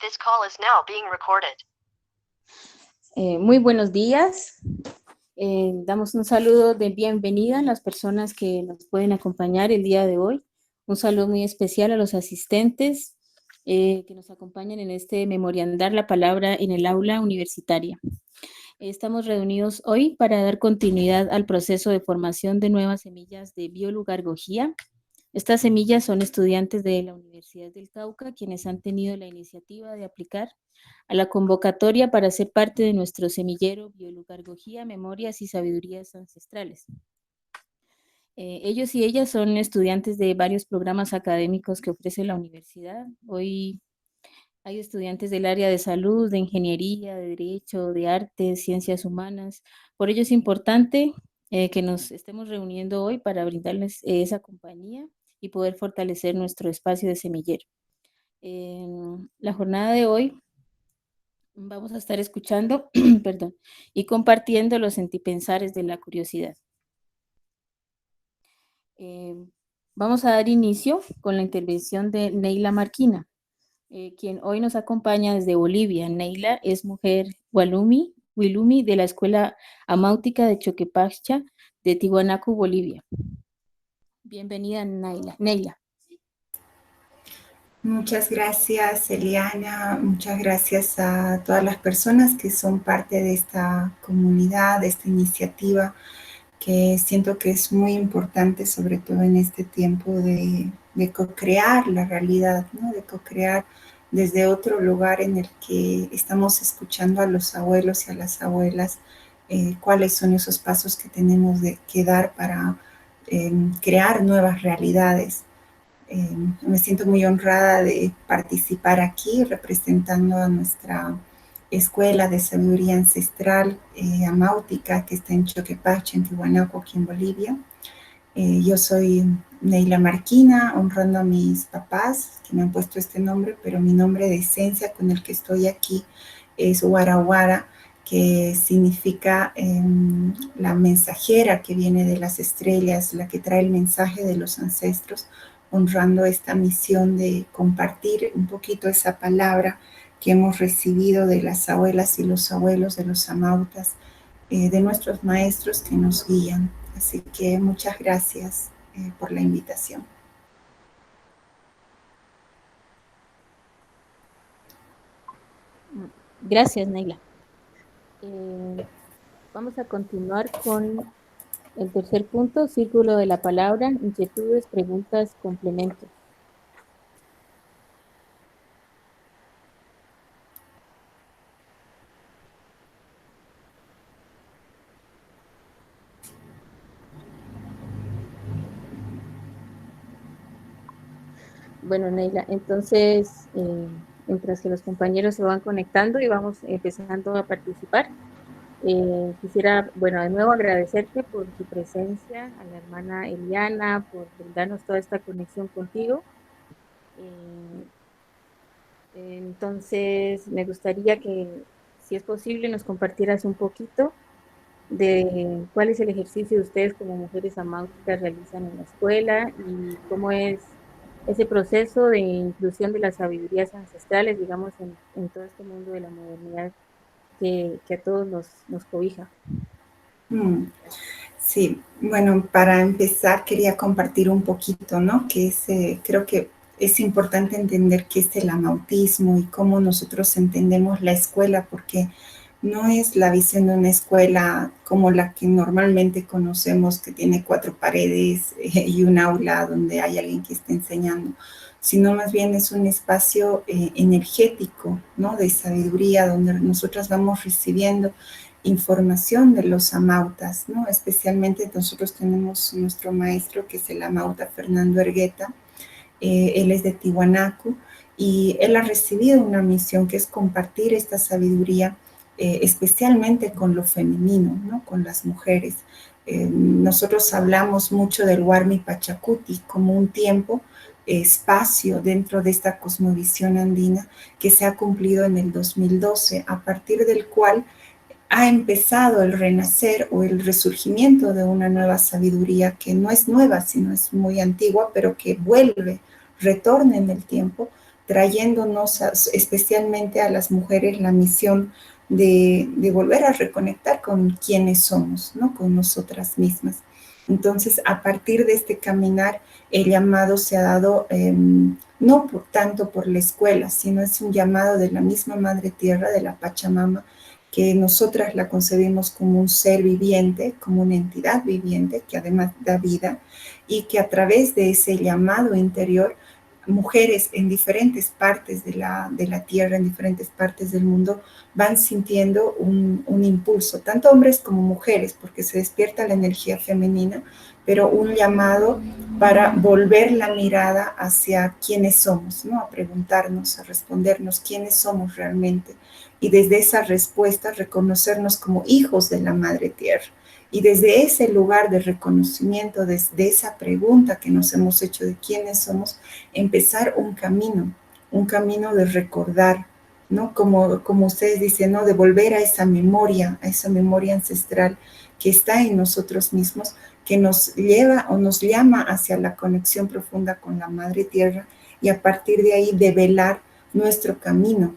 This call is now being recorded. Muy buenos días. Damos un saludo de bienvenida a las personas que nos pueden acompañar el día de hoy. Un saludo muy especial a los asistentes que nos acompañan en este memoriandar la palabra en el aula universitaria. Estamos reunidos hoy para dar continuidad al proceso de formación de nuevas semillas de biolugargogía. Estas semillas son estudiantes de la Universidad del Cauca quienes han tenido la iniciativa de aplicar a la convocatoria para ser parte de nuestro semillero Biolugargogía, Memorias y Sabidurías Ancestrales. Ellos y ellas son estudiantes de varios programas académicos que ofrece la universidad. Hoy hay estudiantes del área de salud, de ingeniería, de derecho, de artes, ciencias humanas. Por ello es importante que nos estemos reuniendo hoy para brindarles esa compañía y poder fortalecer nuestro espacio de semillero. En la jornada de hoy vamos a estar escuchando perdón, y compartiendo los sentipensares de la curiosidad. Vamos a dar inicio con la intervención de Neila Marquina, quien hoy nos acompaña desde Bolivia. Neila es mujer Wilumi de la Escuela Amáutica de Choquepacha de Tiwanaku, Bolivia. Bienvenida, Neila. Muchas gracias, Eliana. Muchas gracias a todas las personas que son parte de esta comunidad, de esta iniciativa, que siento que es muy importante, sobre todo en este tiempo de co-crear la realidad, ¿no? De co-crear desde otro lugar en el que estamos escuchando a los abuelos y a las abuelas cuáles son esos pasos que tenemos que dar para crear nuevas realidades. Me siento muy honrada de participar aquí representando a nuestra Escuela de Sabiduría Ancestral Amáutica que está en Choquepacha, en Tiwanaku, aquí en Bolivia. Yo soy Neila Marquina, honrando a mis papás que me han puesto este nombre, pero mi nombre de esencia con el que estoy aquí es Warawara, que significa la mensajera que viene de las estrellas, la que trae el mensaje de los ancestros, honrando esta misión de compartir un poquito esa palabra que hemos recibido de las abuelas y los abuelos, de los amautas, de nuestros maestros que nos guían. Así que muchas gracias por la invitación. Gracias, Neila. Vamos a continuar con el tercer punto, círculo de la palabra, inquietudes, preguntas, complementos. Bueno, Neila, entonces, mientras que los compañeros se van conectando y vamos empezando a participar, quisiera, bueno, de nuevo agradecerte por tu presencia, a la hermana Eliana, por darnos toda esta conexión contigo. Entonces, me gustaría que, si es posible, nos compartieras un poquito de cuál es el ejercicio de ustedes como mujeres amáuticas realizan en la escuela y cómo es ese proceso de inclusión de las sabidurías ancestrales, digamos, en todo este mundo de la modernidad que a todos nos cobija. Sí, bueno, para empezar quería compartir un poquito, ¿no? Que es, creo que es importante entender qué es el amautismo y cómo nosotros entendemos la escuela, porque no es la visión de una escuela como la que normalmente conocemos, que tiene 4 paredes y un aula donde hay alguien que está enseñando, sino más bien es un espacio energético, ¿no? De sabiduría, donde nosotras vamos recibiendo información de los amautas, ¿no? Especialmente nosotros tenemos nuestro maestro que es el amauta Fernando Ergueta. Él es de Tiwanaku y él ha recibido una misión que es compartir esta sabiduría especialmente con lo femenino, ¿no? Con las mujeres. Nosotros hablamos mucho del Warmi Pachacuti como un tiempo, espacio dentro de esta cosmovisión andina que se ha cumplido en el 2012, a partir del cual ha empezado el renacer o el resurgimiento de una nueva sabiduría que no es nueva, sino es muy antigua, pero que vuelve, retorna en el tiempo trayéndonos especialmente a las mujeres la misión de volver a reconectar con quienes somos, ¿no? Con nosotras mismas. Entonces, a partir de este caminar, el llamado se ha dado no tanto por la escuela, sino es un llamado de la misma Madre Tierra, de la Pachamama, que nosotras la concebimos como un ser viviente, como una entidad viviente que además da vida, y que a través de ese llamado interior, mujeres en diferentes partes de la tierra, en diferentes partes del mundo, van sintiendo un impulso, tanto hombres como mujeres, porque se despierta la energía femenina, pero un llamado para volver la mirada hacia quiénes somos, ¿no? A preguntarnos, a respondernos quiénes somos realmente. Y desde esa respuesta reconocernos como hijos de la Madre Tierra. Y desde ese lugar de reconocimiento, desde esa pregunta que nos hemos hecho de quiénes somos, empezar un camino de recordar, ¿no? Como ustedes dicen, ¿no? De volver a esa memoria ancestral que está en nosotros mismos, que nos lleva o nos llama hacia la conexión profunda con la Madre Tierra y a partir de ahí develar nuestro camino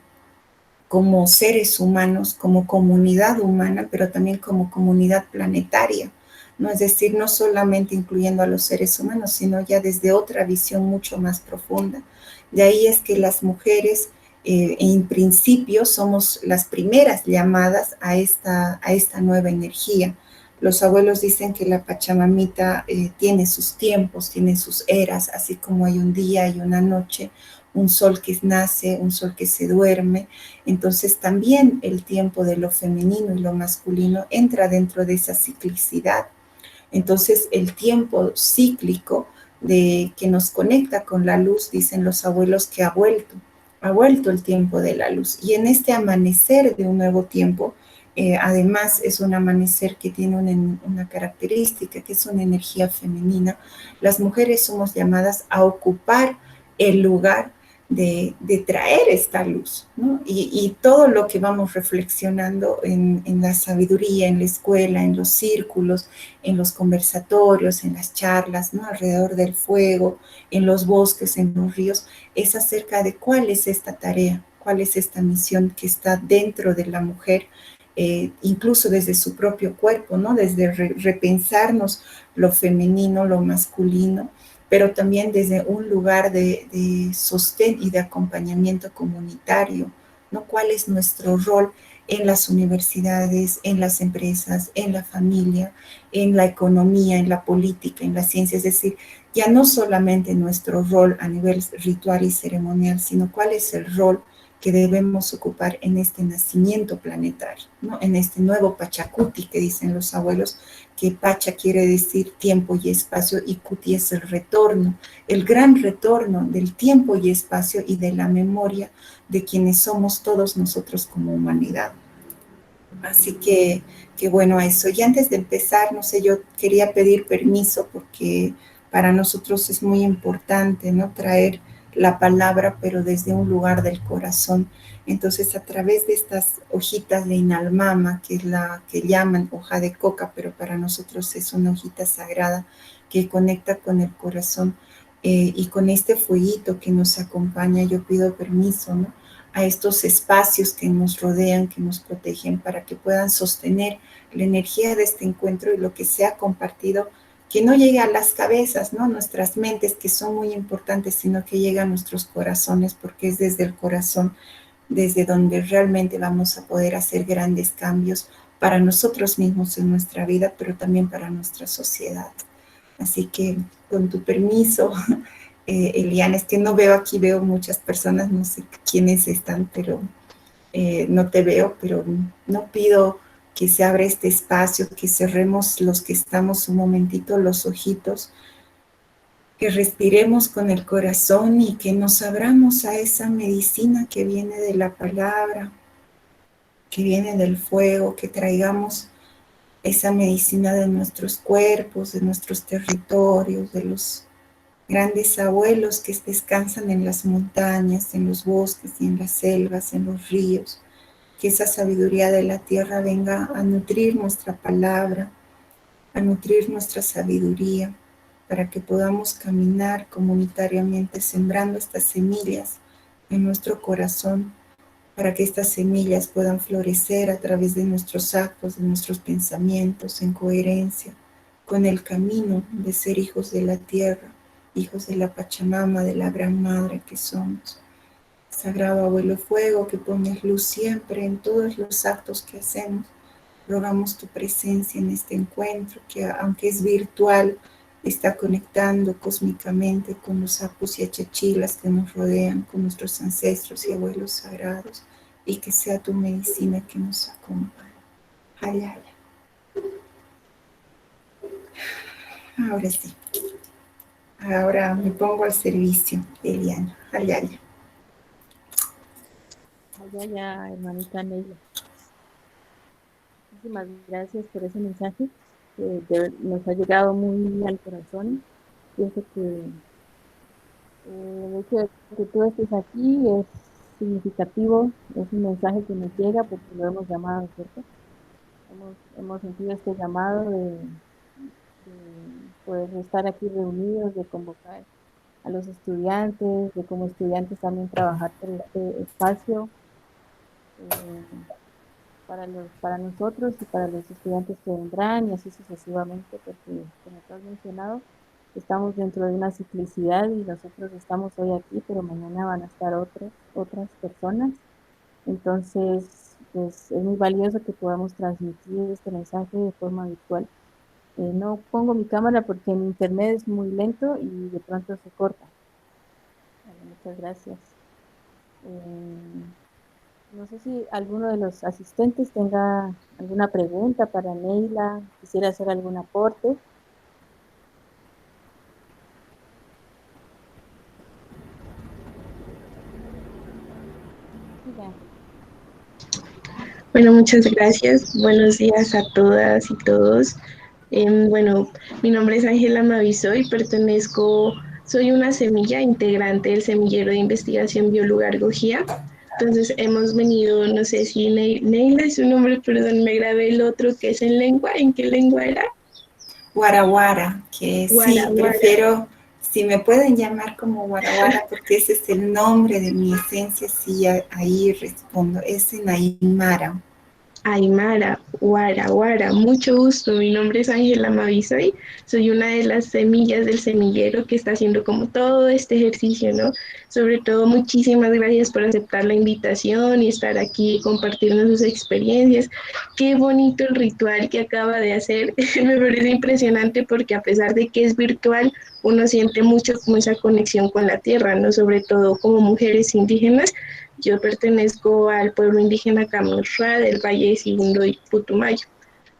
como seres humanos, como comunidad humana, pero también como comunidad planetaria, ¿no? Es decir, no solamente incluyendo a los seres humanos, sino ya desde otra visión mucho más profunda. De ahí es que las mujeres, en principio, somos las primeras llamadas a esta nueva energía. Los abuelos dicen que la Pachamamita tiene sus tiempos, tiene sus eras, así como hay un día y una noche, un sol que nace, un sol que se duerme. Entonces también el tiempo de lo femenino y lo masculino entra dentro de esa ciclicidad. Entonces el tiempo cíclico que nos conecta con la luz, dicen los abuelos que ha vuelto el tiempo de la luz. Y en este amanecer de un nuevo tiempo, además es un amanecer que tiene una característica, que es una energía femenina. Las mujeres somos llamadas a ocupar el lugar de traer esta luz, ¿no? Y todo lo que vamos reflexionando en la sabiduría, en la escuela, en los círculos, en los conversatorios, en las charlas, ¿no? Alrededor del fuego, en los bosques, en los ríos, es acerca de cuál es esta tarea, cuál es esta misión que está dentro de la mujer, incluso desde su propio cuerpo, ¿no? Desde repensarnos lo femenino, lo masculino, pero también desde un lugar de sostén y de acompañamiento comunitario, ¿no? ¿Cuál es nuestro rol en las universidades, en las empresas, en la familia, en la economía, en la política, en la ciencia? Es decir, ya no solamente nuestro rol a nivel ritual y ceremonial, sino cuál es el rol que debemos ocupar en este nacimiento planetario, ¿no? En este nuevo Pachacuti que dicen los abuelos, que Pacha quiere decir tiempo y espacio y Kuti es el gran retorno del tiempo y espacio y de la memoria de quienes somos todos nosotros como humanidad. Así que bueno, eso. Y antes de empezar, no sé, yo quería pedir permiso porque para nosotros es muy importante, ¿no? Traer la palabra, pero desde un lugar del corazón. Entonces, a través de estas hojitas de inalmama, que es la que llaman hoja de coca, pero para nosotros es una hojita sagrada que conecta con el corazón, y con este fueguito que nos acompaña, yo pido permiso, ¿no? A estos espacios que nos rodean, que nos protegen, para que puedan sostener la energía de este encuentro y lo que se ha compartido, que no llegue a las cabezas, ¿no? Nuestras mentes, que son muy importantes, sino que llegue a nuestros corazones, porque es desde el corazón, desde donde realmente vamos a poder hacer grandes cambios para nosotros mismos en nuestra vida, pero también para nuestra sociedad. Así que, con tu permiso, Eliana, es que no veo aquí, veo muchas personas, no sé quiénes están, pero no te veo, pero no pido que se abra este espacio, que cerremos los que estamos un momentito los ojitos, que respiremos con el corazón y que nos abramos a esa medicina que viene de la palabra, que viene del fuego, que traigamos esa medicina de nuestros cuerpos, de nuestros territorios, de los grandes abuelos que descansan en las montañas, en los bosques y en las selvas, en los ríos. Que esa sabiduría de la tierra venga a nutrir nuestra palabra, a nutrir nuestra sabiduría, para que podamos caminar comunitariamente sembrando estas semillas en nuestro corazón, para que estas semillas puedan florecer a través de nuestros actos, de nuestros pensamientos, en coherencia con el camino de ser hijos de la tierra, hijos de la Pachamama, de la Gran Madre que somos. Sagrado Abuelo Fuego, que pones luz siempre en todos los actos que hacemos, rogamos tu presencia en este encuentro, que aunque es virtual, está conectando cósmicamente con los apus y achachilas que nos rodean, con nuestros ancestros y abuelos sagrados, y que sea tu medicina que nos acompañe. Ay, ay. Ahora sí. Ahora me pongo al servicio, Eliana. Ay, ay. Ya, hermanita Neila. Muchísimas gracias por ese mensaje que nos ha llegado muy al corazón. Pienso que el hecho de que tú estés aquí es significativo, es un mensaje que nos llega porque lo hemos llamado, ¿cierto? Hemos sentido este llamado de poder estar aquí reunidos, de convocar a los estudiantes, de como estudiantes también trabajar por este espacio para nosotros y para los estudiantes que vendrán y así sucesivamente, porque como tú has mencionado, estamos dentro de una ciclicidad y nosotros estamos hoy aquí, pero mañana van a estar otras personas. Entonces, pues es muy valioso que podamos transmitir este mensaje de forma virtual. No pongo mi cámara porque mi internet es muy lento y de pronto se corta. Vale, muchas gracias. No sé si alguno de los asistentes tenga alguna pregunta para Neila, quisiera hacer algún aporte. Ya. Bueno, muchas gracias. Buenos días a todas y todos. Bueno, mi nombre es Ángela Maviso y soy una semilla integrante del semillero de investigación Biolugar-Gojía. Entonces hemos venido, no sé si Neila es su nombre, perdón, me grabé el otro que es en lengua. ¿En qué lengua era? Guaraguara, que Guara, sí, Guara. prefiero, si me pueden llamar como Guaraguara, porque ese es el nombre de mi esencia, sí, ahí respondo, es en Aymara. Aymara, Guara, Guara, mucho gusto. Mi nombre es Ángela Mavisoy. Soy una de las semillas del semillero que está haciendo como todo este ejercicio, ¿no? Sobre todo, muchísimas gracias por aceptar la invitación y estar aquí y compartirnos sus experiencias. Qué bonito el ritual que acaba de hacer. Me parece impresionante porque a pesar de que es virtual, uno siente mucho como esa conexión con la tierra, ¿no? Sobre todo como mujeres indígenas. Yo pertenezco al pueblo indígena Camanchá del Valle de Sibundo y Putumayo.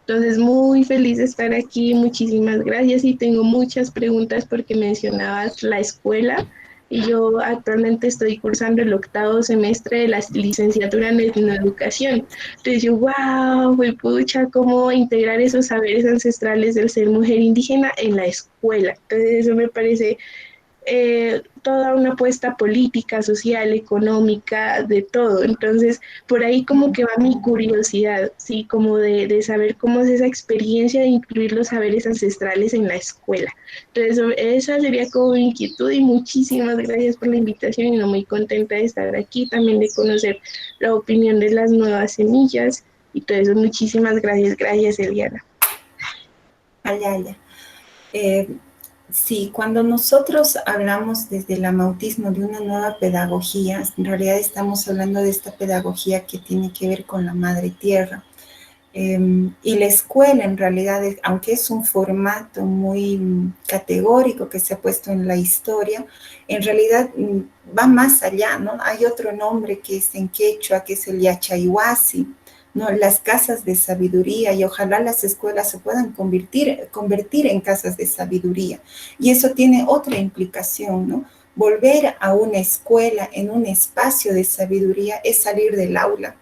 Entonces, muy feliz de estar aquí, muchísimas gracias y tengo muchas preguntas porque mencionabas la escuela y yo actualmente estoy cursando el 8º semestre de la licenciatura en etnoeducación. Entonces yo, wow, fue pucha, cómo integrar esos saberes ancestrales del ser mujer indígena en la escuela. Entonces eso me parece toda una apuesta política, social, económica, de todo. Entonces, por ahí como que va mi curiosidad, ¿sí? Como de saber cómo es esa experiencia de incluir los saberes ancestrales en la escuela. Entonces, esa sería como mi inquietud y muchísimas gracias por la invitación y no muy contenta de estar aquí, también de conocer la opinión de las nuevas semillas y todo eso. Muchísimas gracias, gracias Eliana. Ayaya. Sí, cuando nosotros hablamos desde el amautismo de una nueva pedagogía, en realidad estamos hablando de esta pedagogía que tiene que ver con la madre tierra. Y la escuela, en realidad, aunque es un formato muy categórico que se ha puesto en la historia, en realidad va más allá, ¿no? Hay otro nombre que es en quechua, que es el yachayhuasi, ¿no? Las casas de sabiduría, y ojalá las escuelas se puedan convertir en casas de sabiduría. Y eso tiene otra implicación, ¿no? Volver a una escuela en un espacio de sabiduría es salir del aula,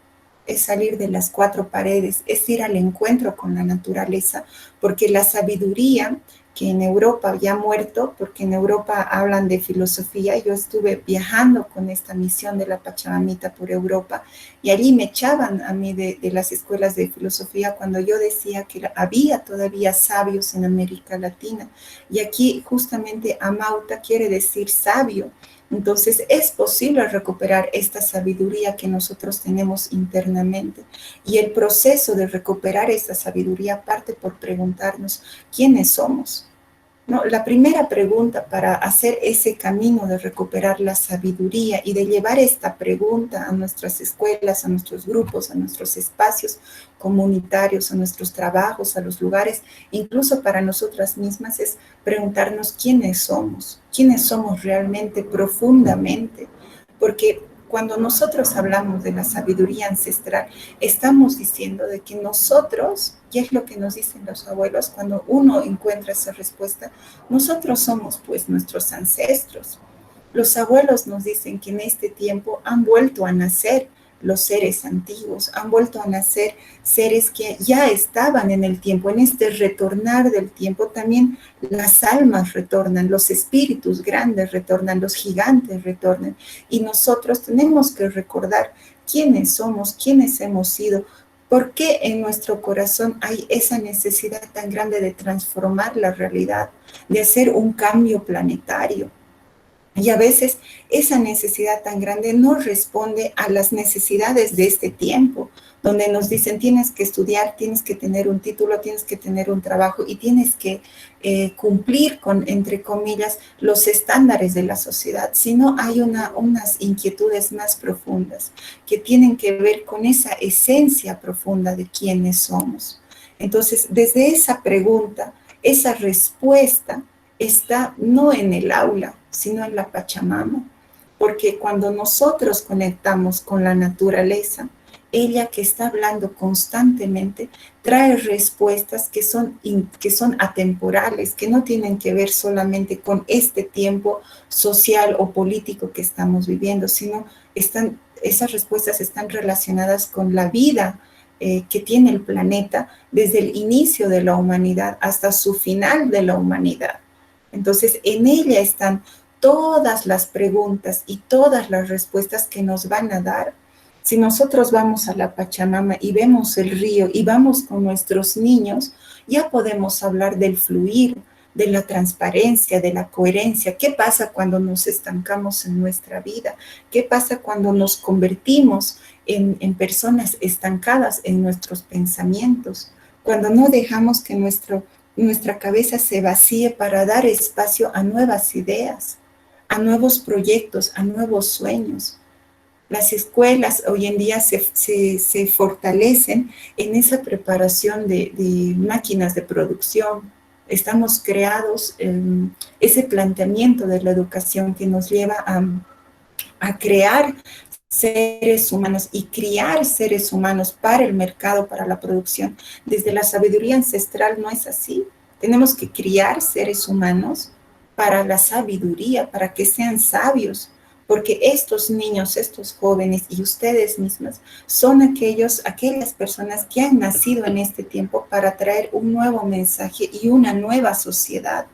es salir de las 4 paredes, es ir al encuentro con la naturaleza, porque la sabiduría que en Europa ya ha muerto, porque en Europa hablan de filosofía, yo estuve viajando con esta misión de la Pachamamita por Europa, y allí me echaban a mí de las escuelas de filosofía cuando yo decía que había todavía sabios en América Latina, y aquí justamente Amauta quiere decir sabio, Entonces es posible recuperar esta sabiduría que nosotros tenemos internamente. Y el proceso de recuperar esta sabiduría parte por preguntarnos quiénes somos. No, la primera pregunta para hacer ese camino de recuperar la sabiduría y de llevar esta pregunta a nuestras escuelas, a nuestros grupos, a nuestros espacios comunitarios, a nuestros trabajos, a los lugares, incluso para nosotras mismas, es preguntarnos quiénes somos realmente, profundamente, porque cuando nosotros hablamos de la sabiduría ancestral, estamos diciendo de que nosotros, y es lo que nos dicen los abuelos, cuando uno encuentra esa respuesta, nosotros somos pues nuestros ancestros. Los abuelos nos dicen que en este tiempo han vuelto a nacer los seres antiguos, han vuelto a nacer seres que ya estaban en el tiempo, en este retornar del tiempo también las almas retornan, los espíritus grandes retornan, los gigantes retornan, y nosotros tenemos que recordar quiénes somos, quiénes hemos sido, por qué en nuestro corazón hay esa necesidad tan grande de transformar la realidad, de hacer un cambio planetario. Y a veces esa necesidad tan grande no responde a las necesidades de este tiempo, donde nos dicen tienes que estudiar, tienes que tener un título, tienes que tener un trabajo y tienes que cumplir con, entre comillas, los estándares de la sociedad, sino hay unas inquietudes más profundas que tienen que ver con esa esencia profunda de quiénes somos. Entonces, desde esa pregunta, esa respuesta está no en el aula, sino en la Pachamama, porque cuando nosotros conectamos con la naturaleza, ella que está hablando constantemente trae respuestas que son atemporales, que no tienen que ver solamente con este tiempo social o político que estamos viviendo, sino esas respuestas están relacionadas con la vida que tiene el planeta desde el inicio de la humanidad hasta su final de la humanidad. Entonces, en ella están todas las preguntas y todas las respuestas que nos van a dar. Si nosotros vamos a la Pachamama y vemos el río y vamos con nuestros niños, ya podemos hablar del fluir, de la transparencia, de la coherencia. ¿Qué pasa cuando nos estancamos en nuestra vida? ¿Qué pasa cuando nos convertimos en personas estancadas en nuestros pensamientos? Cuando no dejamos que nuestra cabeza se vacíe para dar espacio a nuevas ideas, a nuevos proyectos, a nuevos sueños. Las escuelas hoy en día se fortalecen en esa preparación de máquinas de producción. Estamos creados en ese planteamiento de la educación que nos lleva a crear seres humanos y criar seres humanos para el mercado, para la producción. Desde la sabiduría ancestral no es así. Tenemos que criar seres humanos para la sabiduría, para que sean sabios, porque estos niños, estos jóvenes y ustedes mismas son aquellas personas que han nacido en este tiempo para traer un nuevo mensaje y una nueva sociedad.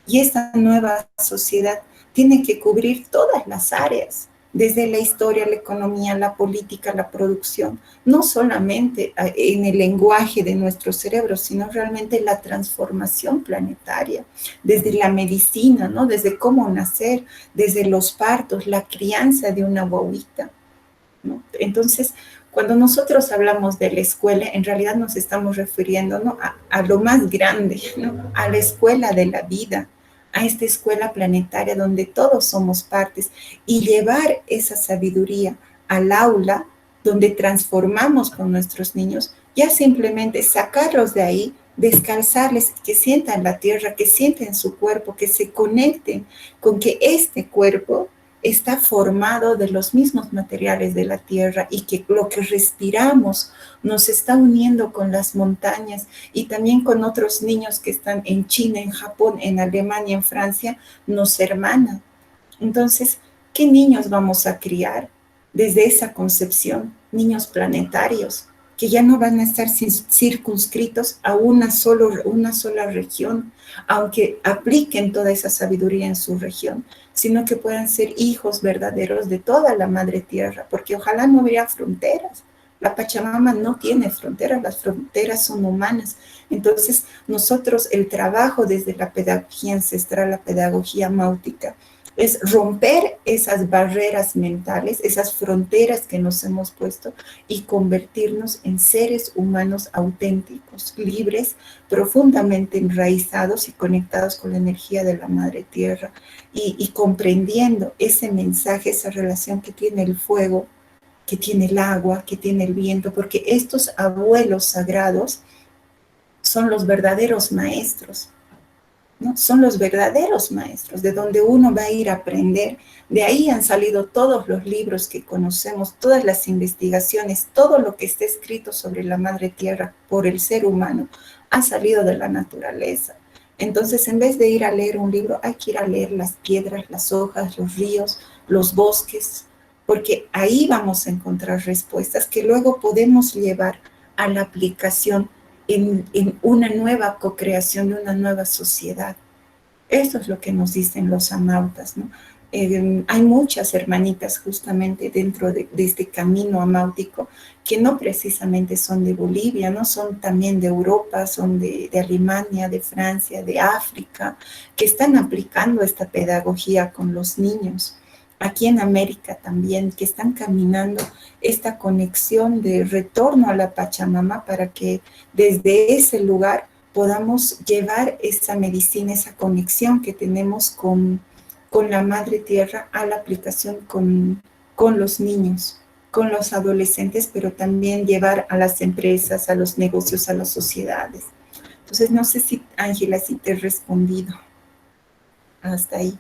Y esta nueva sociedad tiene que cubrir todas las áreas, desde la historia, la economía, la política, la producción, no solamente en el lenguaje de nuestro cerebro, sino realmente la transformación planetaria, desde la medicina, ¿no? Desde cómo nacer, desde los partos, la crianza de una guaguita, ¿no? Entonces, cuando nosotros hablamos de la escuela, en realidad nos estamos refiriendo, ¿no? a lo más grande, ¿no? A la escuela de la vida, a esta escuela planetaria donde todos somos partes, y llevar esa sabiduría al aula donde transformamos con nuestros niños, ya simplemente sacarlos de ahí, descalzarles, que sientan la tierra, que sienten su cuerpo, que se conecten con que este cuerpo está formado de los mismos materiales de la tierra y que lo que respiramos nos está uniendo con las montañas y también con otros niños que están en China, en Japón, en Alemania, en Francia, nos hermana. Entonces, ¿qué niños vamos a criar desde esa concepción? Niños planetarios, que ya no van a estar circunscritos a una sola región, aunque apliquen toda esa sabiduría en su región, sino que puedan ser hijos verdaderos de toda la madre tierra, porque ojalá no hubiera fronteras. La Pachamama no tiene fronteras, las fronteras son humanas. Entonces, nosotros, el trabajo desde la pedagogía ancestral, la pedagogía máutica, Es romper esas barreras mentales, esas fronteras que nos hemos puesto y convertirnos en seres humanos auténticos, libres, profundamente enraizados y conectados con la energía de la Madre Tierra y comprendiendo ese mensaje, esa relación que tiene el fuego, que tiene el agua, que tiene el viento, porque estos abuelos sagrados son los verdaderos maestros, ¿no? Son los verdaderos maestros, de donde uno va a ir a aprender. De ahí han salido todos los libros que conocemos, todas las investigaciones, todo lo que está escrito sobre la Madre Tierra por el ser humano, ha salido de la naturaleza. Entonces, en vez de ir a leer un libro, hay que ir a leer las piedras, las hojas, los ríos, los bosques, porque ahí vamos a encontrar respuestas que luego podemos llevar a la aplicación en una nueva co-creación de una nueva sociedad. Eso es lo que nos dicen los amautas, ¿no? Hay muchas hermanitas justamente dentro de este camino amáutico que no precisamente son de Bolivia, ¿no? Son también de Europa, son de Alemania, de Francia, de África, que están aplicando esta pedagogía con los niños. Aquí en América también, que están caminando esta conexión de retorno a la Pachamama para que desde ese lugar podamos llevar esa medicina, esa conexión que tenemos con la Madre Tierra a la aplicación con los niños, con los adolescentes, pero también llevar a las empresas, a los negocios, a las sociedades. Entonces, no sé si, Ángela, si te he respondido hasta ahí.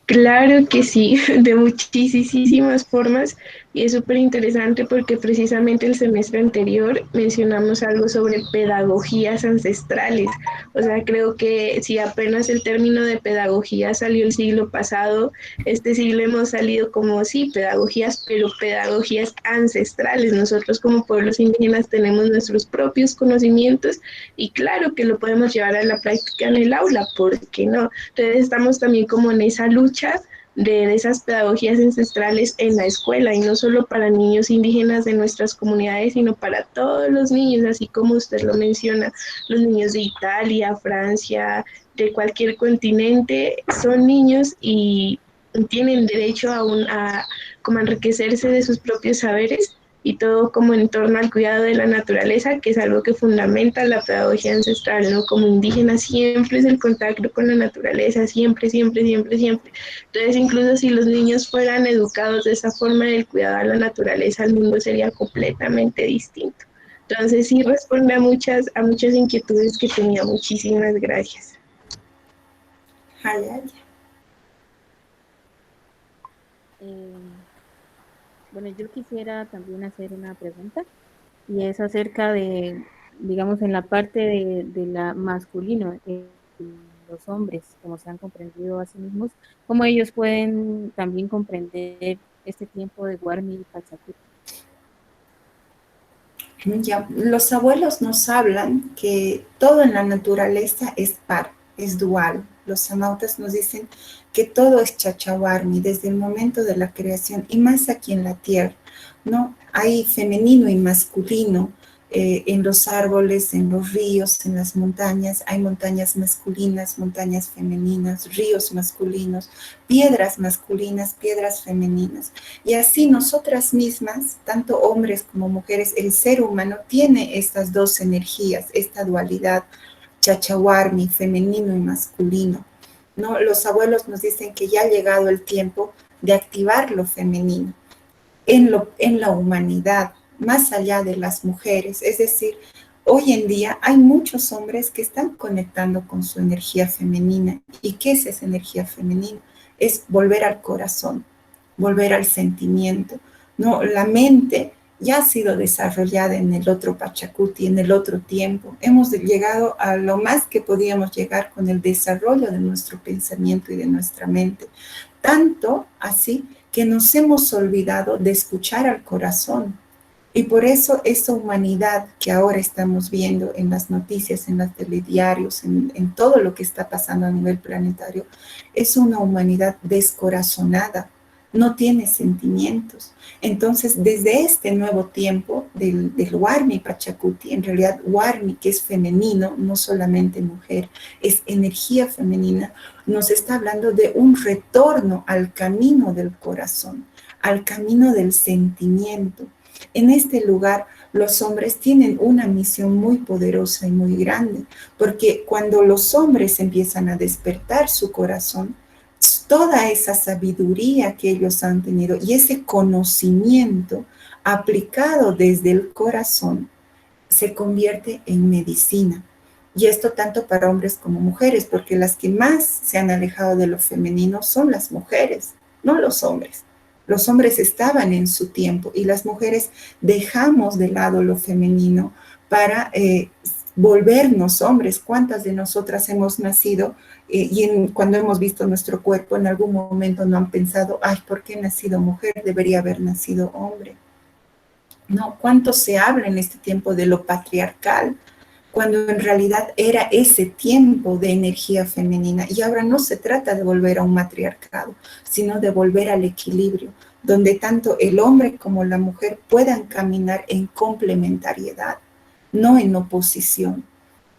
Claro que sí, de muchísimas formas, y es súper interesante porque precisamente el semestre anterior mencionamos algo sobre pedagogías ancestrales. O sea, creo que si apenas el término de pedagogía salió el siglo pasado, este siglo hemos salido como sí, pedagogías, pero pedagogías ancestrales. Nosotros como pueblos indígenas tenemos nuestros propios conocimientos y claro que lo podemos llevar a la práctica en el aula, ¿por qué no? Entonces estamos también como en esa lucha de esas pedagogías ancestrales en la escuela, y no solo para niños indígenas de nuestras comunidades, sino para todos los niños, así como usted lo menciona, los niños de Italia, Francia, de cualquier continente, son niños y tienen derecho a como enriquecerse de sus propios saberes, y todo como en torno al cuidado de la naturaleza, que es algo que fundamenta la pedagogía ancestral, ¿no? Como indígena siempre es el contacto con la naturaleza, siempre. Entonces, incluso si los niños fueran educados de esa forma del cuidado a la naturaleza, el mundo sería completamente distinto. Entonces, sí responde a muchas inquietudes que tenía. Muchísimas gracias. Bueno, yo quisiera también hacer una pregunta y es acerca de, digamos, en la parte de la masculino, los hombres, como se han comprendido a sí mismos, cómo ellos pueden también comprender este tiempo de Guarmi y Pachacuti. Ya, los abuelos nos hablan que todo en la naturaleza es par, es dual. Los amautas nos dicen que todo es chachahuarmi desde el momento de la creación y más aquí en la tierra, ¿no? Hay femenino y masculino en los árboles, en los ríos, en las montañas. Hay montañas masculinas, montañas femeninas, ríos masculinos, piedras masculinas, piedras femeninas. Y así nosotras mismas, tanto hombres como mujeres, el ser humano tiene estas dos energías, esta dualidad, chachahuarmi, femenino y masculino, ¿no? Los abuelos nos dicen que ya ha llegado el tiempo de activar lo femenino en la humanidad, más allá de las mujeres. Es decir, hoy en día hay muchos hombres que están conectando con su energía femenina. ¿Y qué es esa energía femenina? Es volver al corazón, volver al sentimiento, ¿no? La mente ya ha sido desarrollada en el otro Pachacuti, en el otro tiempo. Hemos llegado a lo más que podíamos llegar con el desarrollo de nuestro pensamiento y de nuestra mente. Tanto así que nos hemos olvidado de escuchar al corazón. Y por eso esa humanidad que ahora estamos viendo en las noticias, en los telediarios, en todo lo que está pasando a nivel planetario, es una humanidad descorazonada, no tiene sentimientos. Entonces, desde este nuevo tiempo del Warmi Pachacuti, en realidad Warmi, que es femenino, no solamente mujer, es energía femenina, nos está hablando de un retorno al camino del corazón, al camino del sentimiento. En este lugar, los hombres tienen una misión muy poderosa y muy grande, porque cuando los hombres empiezan a despertar su corazón, toda esa sabiduría que ellos han tenido y ese conocimiento aplicado desde el corazón se convierte en medicina. Y esto tanto para hombres como mujeres, porque las que más se han alejado de lo femenino son las mujeres, no los hombres. Los hombres estaban en su tiempo y las mujeres dejamos de lado lo femenino para volvernos hombres. ¿Cuántas de nosotras hemos nacido cuando hemos visto nuestro cuerpo en algún momento no han pensado, ay, ¿por qué he nacido mujer? Debería haber nacido hombre. ¿No? ¿Cuánto se habla en este tiempo de lo patriarcal? Cuando en realidad era ese tiempo de energía femenina. Y ahora no se trata de volver a un matriarcado, sino de volver al equilibrio, donde tanto el hombre como la mujer puedan caminar en complementariedad, no en oposición.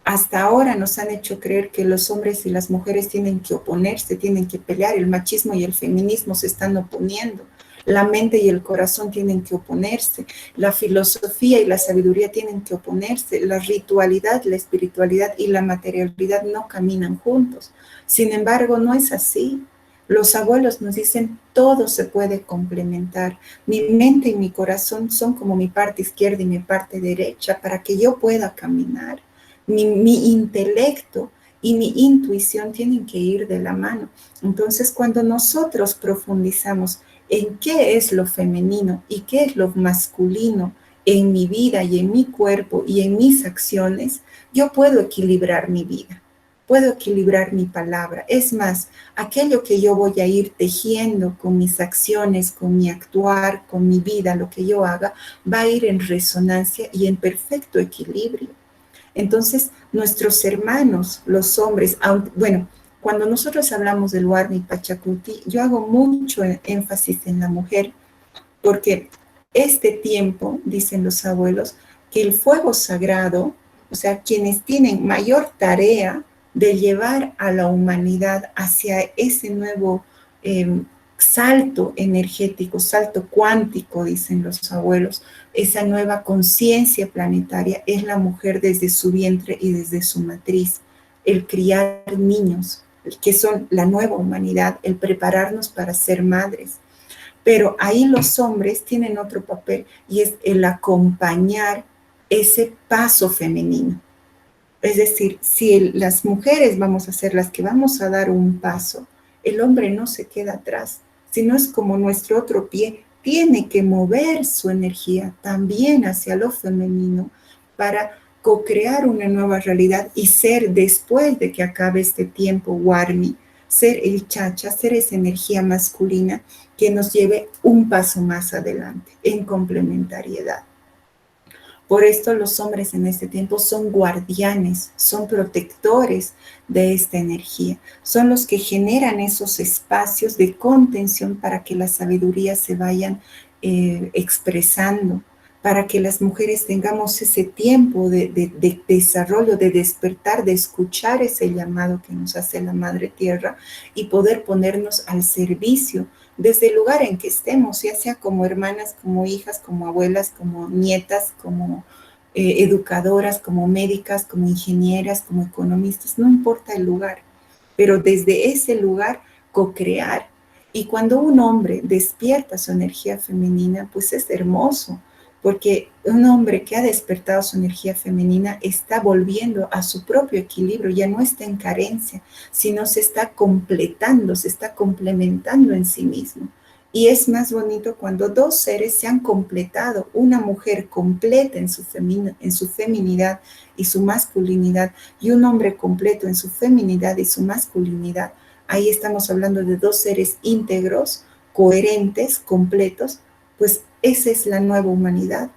Hasta ahora nos han hecho creer que los hombres y las mujeres tienen que oponerse, tienen que pelear, el machismo y el feminismo se están oponiendo. La mente y el corazón tienen que oponerse, la filosofía y la sabiduría tienen que oponerse, la ritualidad, la espiritualidad y la materialidad no caminan juntos. Sin embargo, no es así. Los abuelos nos dicen, todo se puede complementar. Mi mente y mi corazón son como mi parte izquierda y mi parte derecha para que yo pueda caminar. Mi intelecto y mi intuición tienen que ir de la mano. Entonces, cuando nosotros profundizamos en qué es lo femenino y qué es lo masculino en mi vida y en mi cuerpo y en mis acciones, yo puedo equilibrar mi vida, puedo equilibrar mi palabra. Es más, aquello que yo voy a ir tejiendo con mis acciones, con mi actuar, con mi vida, lo que yo haga, va a ir en resonancia y en perfecto equilibrio. Entonces, nuestros hermanos, los hombres, bueno, cuando nosotros hablamos del Warmi Pachacuti, yo hago mucho énfasis en la mujer, porque este tiempo, dicen los abuelos, que el fuego sagrado, o sea, quienes tienen mayor tarea de llevar a la humanidad hacia ese nuevo salto energético, salto cuántico, dicen los abuelos, esa nueva conciencia planetaria, es la mujer desde su vientre y desde su matriz, el criar niños, que son la nueva humanidad, el prepararnos para ser madres. Pero ahí los hombres tienen otro papel y es el acompañar ese paso femenino. Es decir, si las mujeres vamos a ser las que vamos a dar un paso, el hombre no se queda atrás, sino es como nuestro otro pie, tiene que mover su energía también hacia lo femenino para co-crear una nueva realidad y ser, después de que acabe este tiempo Warmi, ser el chacha, ser esa energía masculina que nos lleve un paso más adelante en complementariedad. Por esto los hombres en este tiempo son guardianes, son protectores de esta energía, son los que generan esos espacios de contención para que las sabidurías se vayan expresando, para que las mujeres tengamos ese tiempo de desarrollo, de despertar, de escuchar ese llamado que nos hace la Madre Tierra y poder ponernos al servicio desde el lugar en que estemos, ya sea como hermanas, como hijas, como abuelas, como nietas, como educadoras, como médicas, como ingenieras, como economistas, no importa el lugar, pero desde ese lugar co-crear. Y cuando un hombre despierta su energía femenina, pues es hermoso, porque un hombre que ha despertado su energía femenina está volviendo a su propio equilibrio, ya no está en carencia, sino se está completando, se está complementando en sí mismo. Y es más bonito cuando dos seres se han completado, una mujer completa en su feminidad y su masculinidad, y un hombre completo en su feminidad y su masculinidad. Ahí estamos hablando de dos seres íntegros, coherentes, completos, pues esa es la nueva humanidad.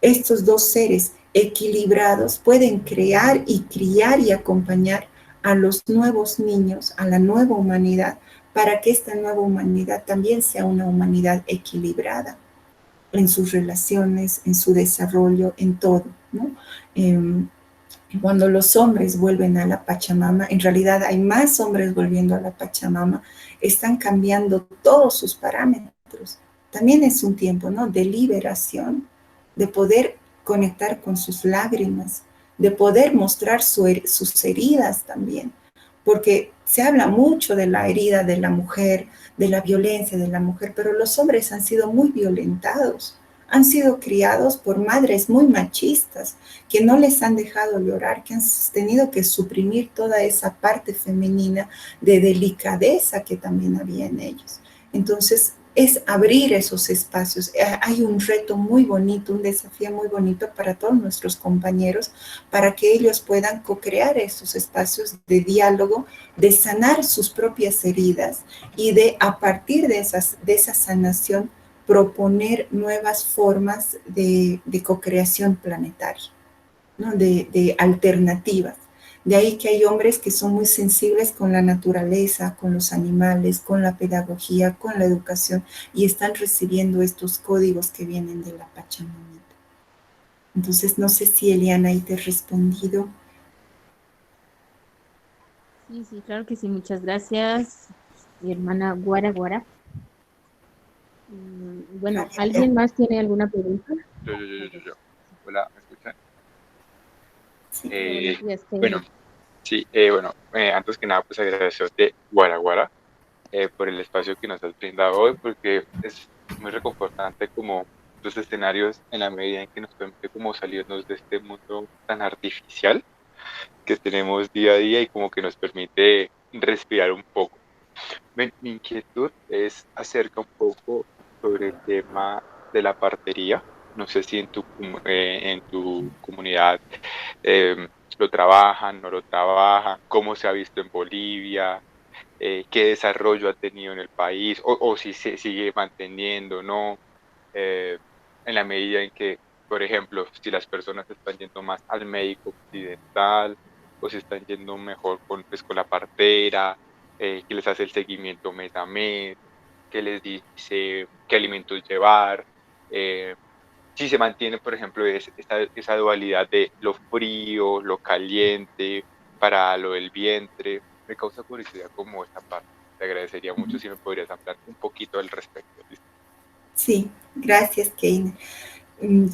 Estos dos seres equilibrados pueden crear y criar y acompañar a los nuevos niños, a la nueva humanidad, para que esta nueva humanidad también sea una humanidad equilibrada en sus relaciones, en su desarrollo, en todo, ¿no? Cuando los hombres vuelven a la Pachamama, en realidad hay más hombres volviendo a la Pachamama, están cambiando todos sus parámetros. También es un tiempo, ¿no?, de liberación, de poder conectar con sus lágrimas, de poder mostrar sus heridas también, porque se habla mucho de la herida de la mujer, de la violencia de la mujer, pero los hombres han sido muy violentados, han sido criados por madres muy machistas, que no les han dejado llorar, que han tenido que suprimir toda esa parte femenina de delicadeza que también había en ellos. Entonces, es abrir esos espacios. Hay un reto muy bonito, un desafío muy bonito para todos nuestros compañeros, para que ellos puedan co-crear esos espacios de diálogo, de sanar sus propias heridas y de, a partir de esa sanación, proponer nuevas formas de co-creación planetaria, ¿no?, de alternativas. De ahí que hay hombres que son muy sensibles con la naturaleza, con los animales, con la pedagogía, con la educación, y están recibiendo estos códigos que vienen de la Pachamamita. Entonces, no sé si Eliana ahí te he respondido. Sí, claro que sí, muchas gracias, mi hermana Guara Guara. Bueno, ¿alguien más tiene alguna pregunta? Yo. Hola, ¿me escuchan? Sí. Buenos días, Kevin. Bueno, sí, antes que nada, pues agradecerte, Guara Guara, por el espacio que nos has brindado hoy, porque es muy reconfortante como los escenarios en la medida en que nos permite como salirnos de este mundo tan artificial que tenemos día a día y como que nos permite respirar un poco. Mi inquietud es acerca un poco sobre el tema de la partería. No sé si en tu comunidad eh, lo trabajan, no lo trabajan, cómo se ha visto en Bolivia, qué desarrollo ha tenido en el país, o si se sigue manteniendo, ¿no? Eh, en la medida en que, por ejemplo, si las personas están yendo más al médico occidental, o si están yendo mejor con la partera, que les hace el seguimiento mes a mes, que les dice qué alimentos llevar, eh, si se mantiene, por ejemplo, esa dualidad de lo frío, lo caliente, para lo del vientre. Me causa curiosidad como esta parte. Te agradecería mucho si me podrías hablar un poquito al respecto. Sí, gracias, Keina.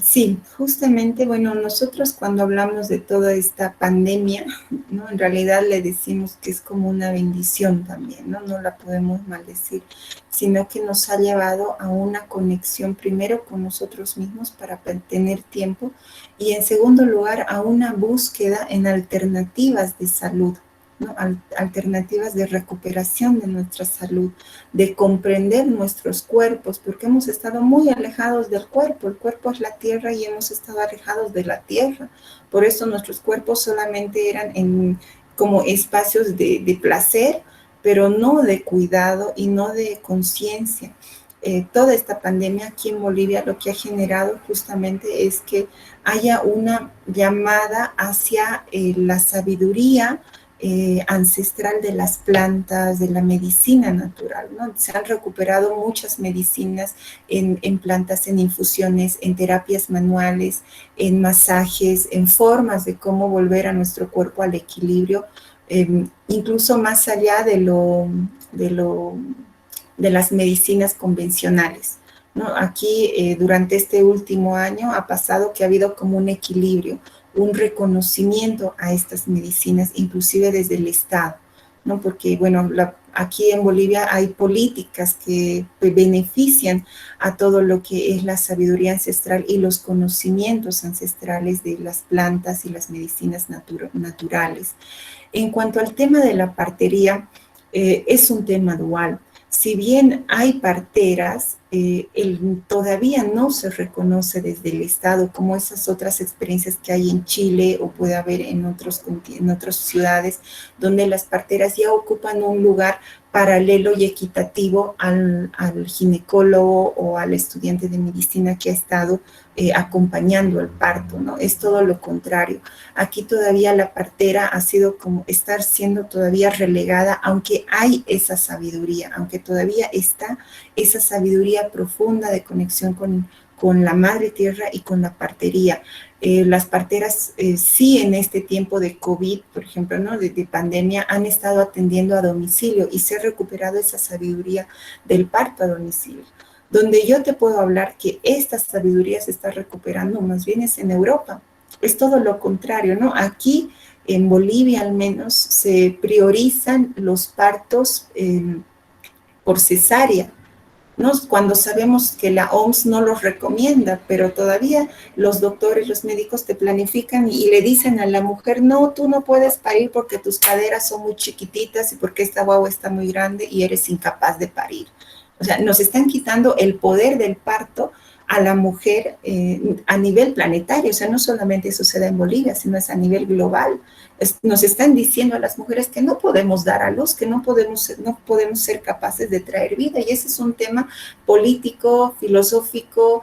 Sí, justamente, bueno, nosotros cuando hablamos de toda esta pandemia, ¿no?, en realidad le decimos que es como una bendición también, ¿no? No la podemos maldecir, sino que nos ha llevado a una conexión primero con nosotros mismos para tener tiempo, y en segundo lugar a una búsqueda en alternativas de salud, ¿no?, alternativas de recuperación de nuestra salud, de comprender nuestros cuerpos, porque hemos estado muy alejados del cuerpo. El cuerpo es la tierra y hemos estado alejados de la tierra. Por eso nuestros cuerpos solamente eran como espacios de placer, pero no de cuidado y no de conciencia. Toda esta pandemia aquí en Bolivia lo que ha generado justamente es que haya una llamada hacia la sabiduría ancestral de las plantas, de la medicina natural, ¿no? Se han recuperado muchas medicinas en plantas, en infusiones, en terapias manuales, en masajes, en formas de cómo volver a nuestro cuerpo al equilibrio, incluso más allá de las medicinas convencionales, ¿no? Aquí durante este último año ha pasado que ha habido como un equilibrio, un reconocimiento a estas medicinas, inclusive desde el Estado, ¿no? Porque, bueno, aquí en Bolivia hay políticas que benefician a todo lo que es la sabiduría ancestral y los conocimientos ancestrales de las plantas y las medicinas naturales. En cuanto al tema de la partería, es un tema dual. Si bien hay parteras, todavía no se reconoce desde el Estado como esas otras experiencias que hay en Chile o puede haber en otras ciudades, donde las parteras ya ocupan un lugar paralelo y equitativo al ginecólogo o al estudiante de medicina que ha estado acompañando el parto, ¿no? Es todo lo contrario. Aquí todavía la partera ha sido como estar siendo todavía relegada, aunque hay esa sabiduría, aunque todavía está esa sabiduría profunda de conexión con la madre tierra y con la partería. Las parteras sí en este tiempo de COVID, por ejemplo, ¿no? de pandemia, han estado atendiendo a domicilio y se ha recuperado esa sabiduría del parto a domicilio. Donde yo te puedo hablar que esta sabiduría se está recuperando más bien es en Europa. Es todo lo contrario, ¿no? Aquí en Bolivia al menos se priorizan los partos por cesárea, ¿no? Cuando sabemos que la OMS no los recomienda, pero todavía los doctores, los médicos te planifican y le dicen a la mujer, no, tú no puedes parir porque tus caderas son muy chiquititas y porque esta guagua está muy grande y eres incapaz de parir. O sea, nos están quitando el poder del parto a la mujer a nivel planetario, o sea, no solamente eso se da en Bolivia, sino es a nivel global. Nos están diciendo a las mujeres que no podemos dar a luz, que no podemos ser capaces de traer vida, y ese es un tema político, filosófico,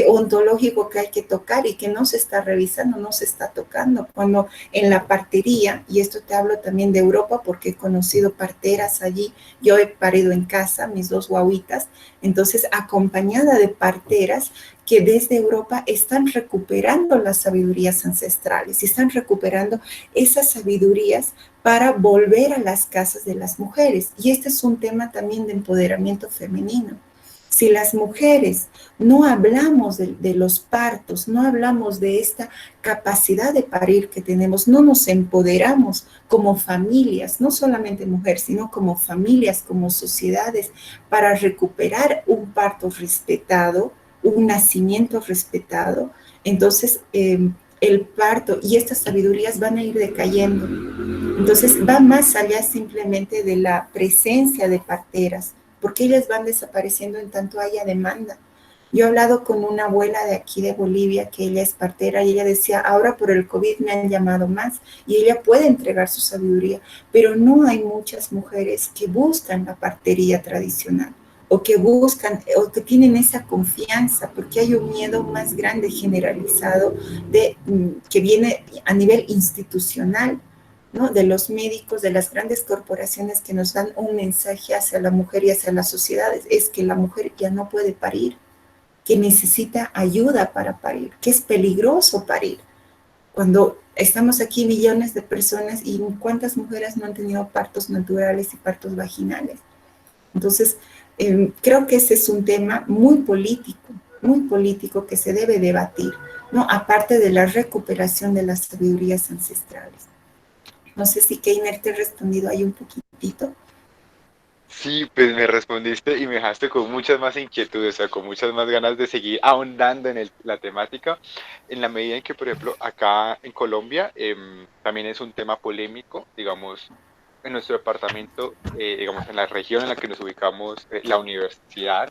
ontológico que hay que tocar y que no se está revisando, no se está tocando. Cuando en la partería, y esto te hablo también de Europa porque he conocido parteras allí, yo he parido en casa, mis dos guaguitas, entonces acompañada de parteras que desde Europa están recuperando las sabidurías ancestrales y están recuperando esas sabidurías para volver a las casas de las mujeres. Y este es un tema también de empoderamiento femenino. Si las mujeres no hablamos de los partos, no hablamos de esta capacidad de parir que tenemos, no nos empoderamos como familias, no solamente mujeres, sino como familias, como sociedades, para recuperar un parto respetado, un nacimiento respetado, entonces el parto y estas sabidurías van a ir decayendo. Entonces va más allá simplemente de la presencia de parteras, porque ellas van desapareciendo en tanto haya demanda. Yo he hablado con una abuela de aquí de Bolivia, que ella es partera, y ella decía, ahora por el COVID me han llamado más, y ella puede entregar su sabiduría, pero no hay muchas mujeres que buscan la partería tradicional, o que buscan, o que tienen esa confianza, porque hay un miedo más grande generalizado que viene a nivel institucional, ¿no? De los médicos, de las grandes corporaciones que nos dan un mensaje hacia la mujer y hacia las sociedades, es que la mujer ya no puede parir, que necesita ayuda para parir, que es peligroso parir. Cuando estamos aquí millones de personas y cuántas mujeres no han tenido partos naturales y partos vaginales. Entonces, creo que ese es un tema muy político que se debe debatir, ¿no? Aparte de la recuperación de las sabidurías ancestrales. No sé si Keiner te he respondido ahí un poquitito. Sí, pues me respondiste y me dejaste con muchas más inquietudes, o sea, con muchas más ganas de seguir ahondando en la temática, en la medida en que, por ejemplo, acá en Colombia también es un tema polémico, digamos, en nuestro departamento, digamos, en la región en la que nos ubicamos, la universidad,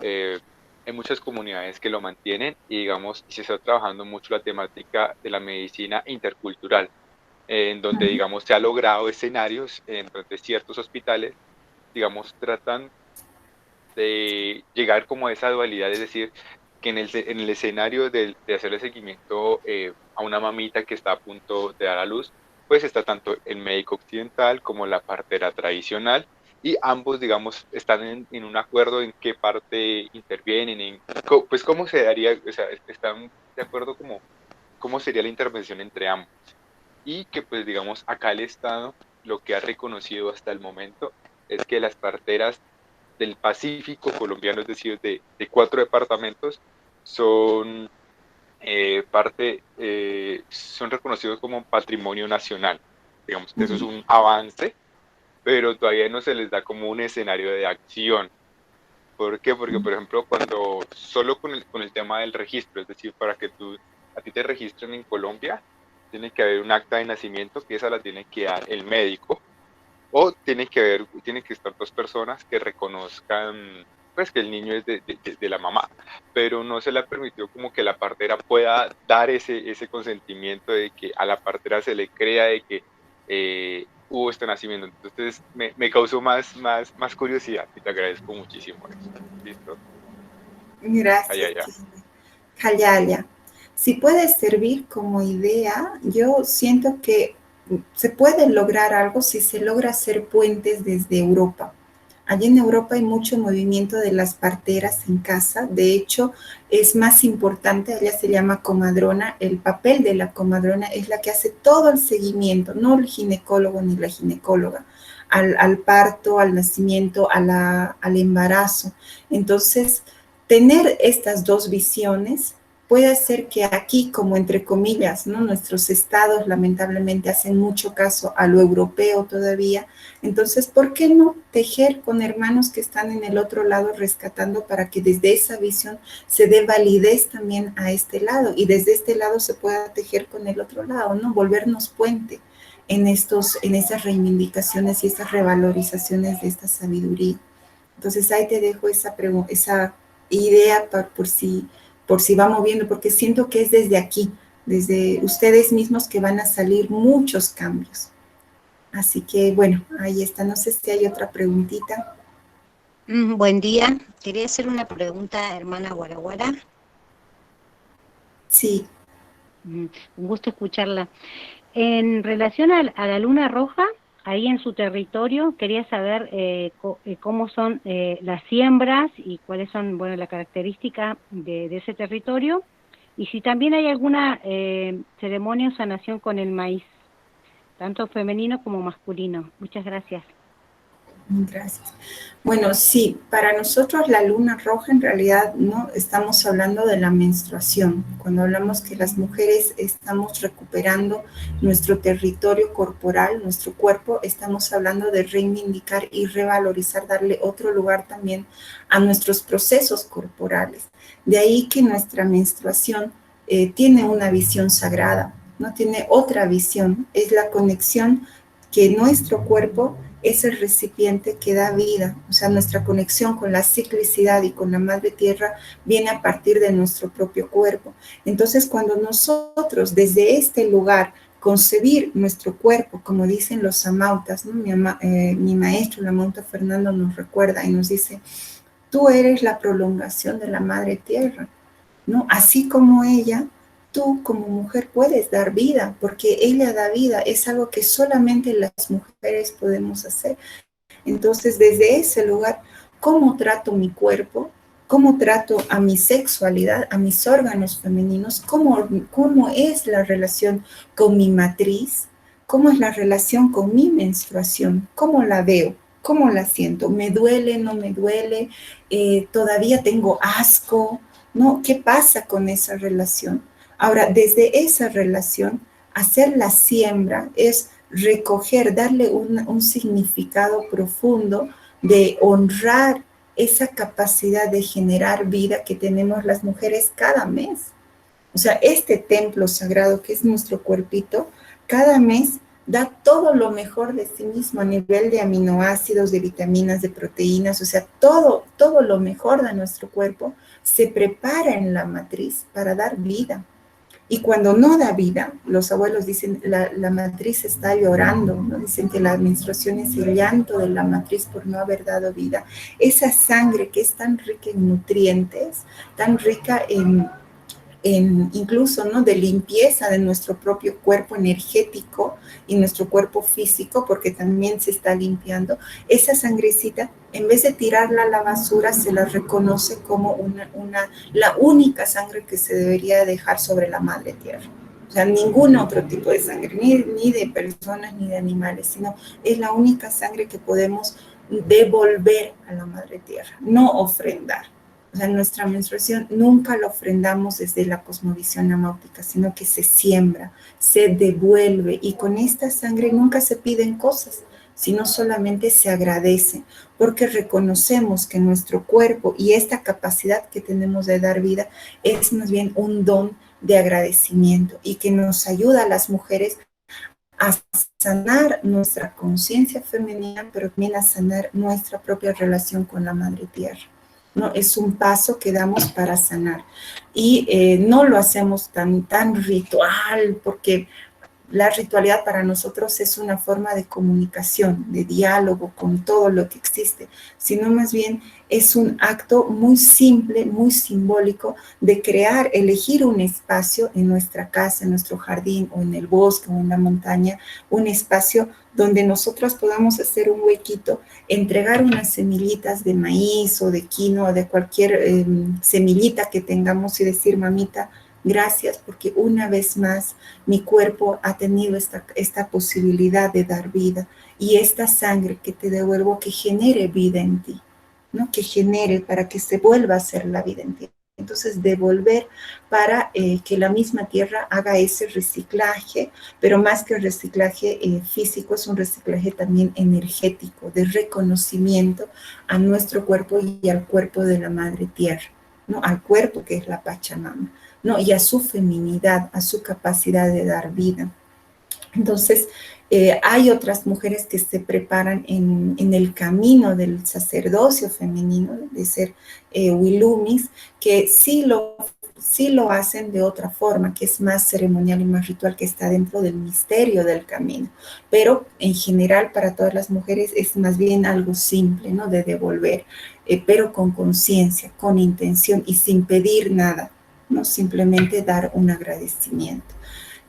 eh, hay muchas comunidades que lo mantienen y, digamos, se está trabajando mucho la temática de la medicina intercultural, en donde, digamos, se ha logrado escenarios en donde ciertos hospitales, digamos, tratan de llegar como a esa dualidad, es decir, que en el escenario de hacerle seguimiento a una mamita que está a punto de dar a luz, pues está tanto el médico occidental como la partera tradicional, y ambos, digamos, están en un acuerdo en qué parte intervienen, pues cómo se daría, o sea, están de acuerdo como cómo sería la intervención entre ambos. Y que pues digamos acá el Estado lo que ha reconocido hasta el momento es que las parteras del Pacífico colombiano, es decir, de 4 departamentos, son son reconocidos como patrimonio nacional. Digamos que eso es un avance, pero todavía no se les da como un escenario de acción. ¿Por qué? Porque, por ejemplo, cuando solo con el tema del registro, es decir, para que a ti te registren en Colombia, tiene que haber un acta de nacimiento que esa la tiene que dar el médico, o tiene que estar 2 personas que reconozcan pues que el niño es de la mamá, pero no se le permitió como que la partera pueda dar ese consentimiento de que a la partera se le crea de que hubo este nacimiento. Entonces me causó más curiosidad y te agradezco muchísimo eso. ¿Listo? Gracias, Allá. Jalaya. Si puede servir como idea, yo siento que se puede lograr algo si se logra hacer puentes desde Europa. Allí en Europa hay mucho movimiento de las parteras en casa. De hecho, es más importante, ella se llama comadrona. El papel de la comadrona es la que hace todo el seguimiento, no el ginecólogo ni la ginecóloga, al parto, al nacimiento, al embarazo. Entonces, tener estas dos visiones puede hacer que aquí, como entre comillas, ¿no? Nuestros estados lamentablemente hacen mucho caso a lo europeo todavía. Entonces, ¿por qué no tejer con hermanos que están en el otro lado rescatando para que desde esa visión se dé validez también a este lado y desde este lado se pueda tejer con el otro lado, ¿no? Volvernos puente en esas reivindicaciones y estas revalorizaciones de esta sabiduría. Entonces ahí te dejo esa idea por si va moviendo, porque siento que es desde aquí, desde ustedes mismos que van a salir muchos cambios. Así que bueno, ahí está. No sé si hay otra preguntita. Buen día. Quería hacer una pregunta, hermana Guaraguara. Sí. Un gusto escucharla. En relación a la luna roja, ahí en su territorio, quería saber cómo son las siembras y cuáles son, bueno, la característica de ese territorio, y si también hay alguna ceremonia o sanación con el maíz, tanto femenino como masculino. Muchas gracias. Gracias. Bueno, sí, para nosotros la luna roja en realidad no estamos hablando de la menstruación. Cuando hablamos que las mujeres estamos recuperando nuestro territorio corporal, nuestro cuerpo, estamos hablando de reivindicar y revalorizar, darle otro lugar también a nuestros procesos corporales. De ahí que nuestra menstruación tiene una visión sagrada, no tiene otra visión, es la conexión que nuestro cuerpo es el recipiente que da vida, o sea, nuestra conexión con la ciclicidad y con la madre tierra viene a partir de nuestro propio cuerpo. Entonces, cuando nosotros desde este lugar concebir nuestro cuerpo, como dicen los amautas, ¿no? Mi maestro, el amauta Fernando, nos recuerda y nos dice, tú eres la prolongación de la madre tierra, ¿no? Así como ella, tú como mujer puedes dar vida, porque ella da vida, es algo que solamente las mujeres podemos hacer. Entonces, desde ese lugar, ¿cómo trato mi cuerpo? ¿Cómo trato a mi sexualidad, a mis órganos femeninos? ¿Cómo es la relación con mi matriz? ¿Cómo es la relación con mi menstruación? ¿Cómo la veo? ¿Cómo la siento? ¿Me duele? ¿No me duele? ¿Todavía tengo asco? ¿No? ¿Qué pasa con esa relación? Ahora, desde esa relación, hacer la siembra es recoger, darle un significado profundo de honrar esa capacidad de generar vida que tenemos las mujeres cada mes. O sea, este templo sagrado que es nuestro cuerpito, cada mes da todo lo mejor de sí mismo a nivel de aminoácidos, de vitaminas, de proteínas, o sea, todo lo mejor de nuestro cuerpo se prepara en la matriz para dar vida. Y cuando no da vida, los abuelos dicen, la matriz está llorando, ¿no? Dicen que la menstruación es el llanto de la matriz por no haber dado vida. Esa sangre que es tan rica en nutrientes, tan rica en incluso, ¿no? De limpieza de nuestro propio cuerpo energético y nuestro cuerpo físico, porque también se está limpiando, esa sangrecita, en vez de tirarla a la basura, se la reconoce como la única sangre que se debería dejar sobre la madre tierra. O sea, ningún otro tipo de sangre, ni de personas ni de animales, sino es la única sangre que podemos devolver a la madre tierra, no ofrendar. O sea, nuestra menstruación nunca la ofrendamos desde la cosmovisión amáutica, sino que se siembra, se devuelve, y con esta sangre nunca se piden cosas, sino solamente se agradece, porque reconocemos que nuestro cuerpo y esta capacidad que tenemos de dar vida es más bien un don de agradecimiento y que nos ayuda a las mujeres a sanar nuestra conciencia femenina, pero también a sanar nuestra propia relación con la madre tierra. ¿no? Es un paso que damos para sanar. Y no lo hacemos tan ritual, porque la ritualidad para nosotros es una forma de comunicación, de diálogo con todo lo que existe, sino más bien es un acto muy simple, muy simbólico de crear, elegir un espacio en nuestra casa, en nuestro jardín o en el bosque o en la montaña, un espacio donde nosotros podamos hacer un huequito, entregar unas semillitas de maíz o de quinoa, de cualquier semillita que tengamos y decir, mamita, gracias porque una vez más mi cuerpo ha tenido esta posibilidad de dar vida y esta sangre que te devuelvo que genere vida en ti, ¿no? Que genere para que se vuelva a hacer la vida en ti. Entonces, devolver para que la misma tierra haga ese reciclaje, pero más que el reciclaje físico, es un reciclaje también energético, de reconocimiento a nuestro cuerpo y al cuerpo de la madre tierra, ¿no? Al cuerpo que es la Pachamama, ¿no? Y a su feminidad, a su capacidad de dar vida. Entonces, hay otras mujeres que se preparan en el camino del sacerdocio femenino, de ser Wilumis, que sí lo hacen de otra forma, que es más ceremonial y más ritual, que está dentro del misterio del camino. Pero en general para todas las mujeres es más bien algo simple, ¿no? De devolver, pero con conciencia, con intención y sin pedir nada, ¿no? Simplemente dar un agradecimiento.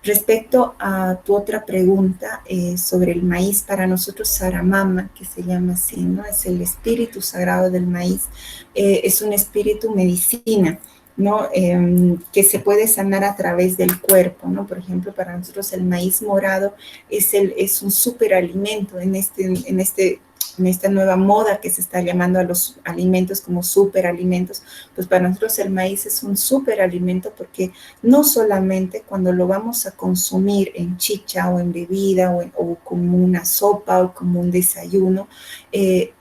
Respecto a tu otra pregunta sobre el maíz, para nosotros Saramama, que se llama así, ¿no? Es el espíritu sagrado del maíz, es un espíritu medicina, ¿no? Que se puede sanar a través del cuerpo, ¿no? Por ejemplo, para nosotros el maíz morado es un superalimento en esta nueva moda que se está llamando a los alimentos como superalimentos. Pues para nosotros el maíz es un superalimento porque no solamente cuando lo vamos a consumir en chicha o en bebida o como una sopa o como un desayuno,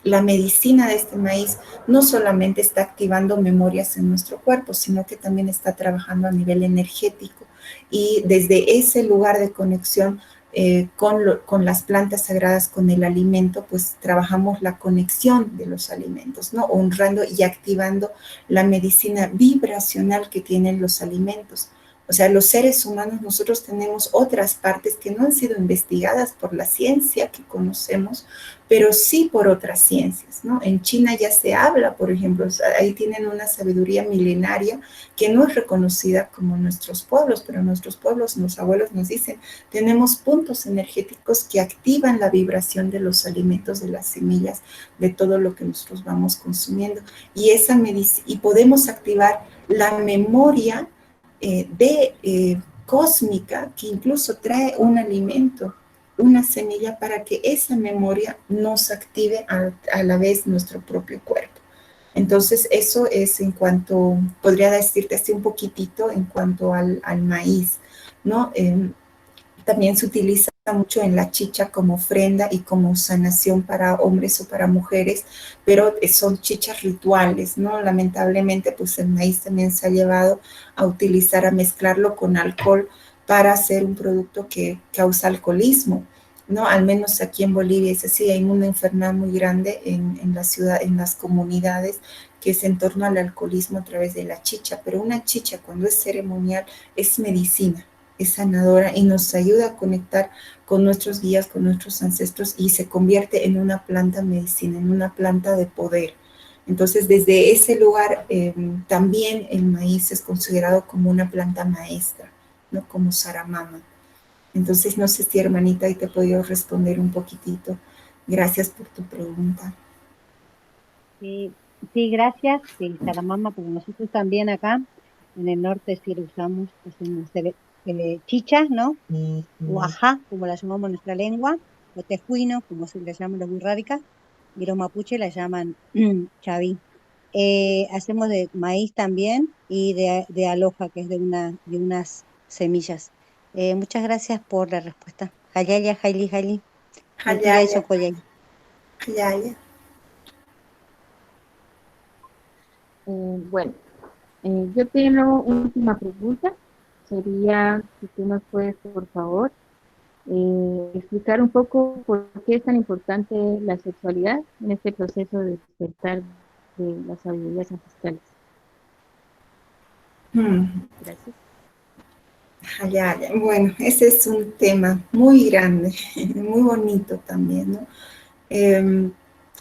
la medicina de este maíz no solamente está activando memorias en nuestro cuerpo, sino que también está trabajando a nivel energético. Y desde ese lugar de conexión con las plantas sagradas, con el alimento, pues trabajamos la conexión de los alimentos, ¿no? Honrando y activando la medicina vibracional que tienen los alimentos. O sea, los seres humanos, nosotros tenemos otras partes que no han sido investigadas por la ciencia que conocemos, pero sí por otras ciencias, ¿no? En China ya se habla, por ejemplo, o sea, ahí tienen una sabiduría milenaria que no es reconocida como nuestros pueblos, pero nuestros pueblos, los abuelos nos dicen, tenemos puntos energéticos que activan la vibración de los alimentos, de las semillas, de todo lo que nosotros vamos consumiendo. Y podemos activar la memoria cósmica que incluso trae un alimento, una semilla, para que esa memoria nos active a la vez nuestro propio cuerpo. Entonces, eso es en cuanto, podría decirte así un poquitito en cuanto al maíz, ¿no? También se utiliza mucho en la chicha como ofrenda y como sanación para hombres o para mujeres, pero son chichas rituales, ¿no? Lamentablemente, pues el maíz también se ha llevado a utilizar, a mezclarlo con alcohol para hacer un producto que causa alcoholismo, ¿no? Al menos aquí en Bolivia es así, hay una enfermedad muy grande en la ciudad, en las comunidades, que es en torno al alcoholismo a través de la chicha, pero una chicha cuando es ceremonial es medicina, es sanadora y nos ayuda a conectar con nuestros guías, con nuestros ancestros y se convierte en una planta medicina, en una planta de poder. Entonces, desde ese lugar, también el maíz es considerado como una planta maestra, ¿no? Como Saramama. Entonces, no sé si, hermanita, ahí te he podido responder un poquitito. Gracias por tu pregunta. Sí, sí, gracias, sí, Saramama, porque nosotros también acá en el norte sí lo usamos, hacemos chichas, ¿no? O ajá, como la llamamos en nuestra lengua, o tejuino, como se le llaman los burráricas, y los mapuches la llaman chaví. Hacemos de maíz también y de aloja, que es de unas semillas. Muchas gracias por la respuesta. Hayaya, Haili, Haili. Mentira y Hayaya, socoyay. hayaya. Bueno, yo tengo una última pregunta. Sería si tú nos puedes, por favor, explicar un poco por qué es tan importante la sexualidad en este proceso de despertar de las sabidurías ancestrales. Gracias. Bueno, ese es un tema muy grande, muy bonito también, ¿no?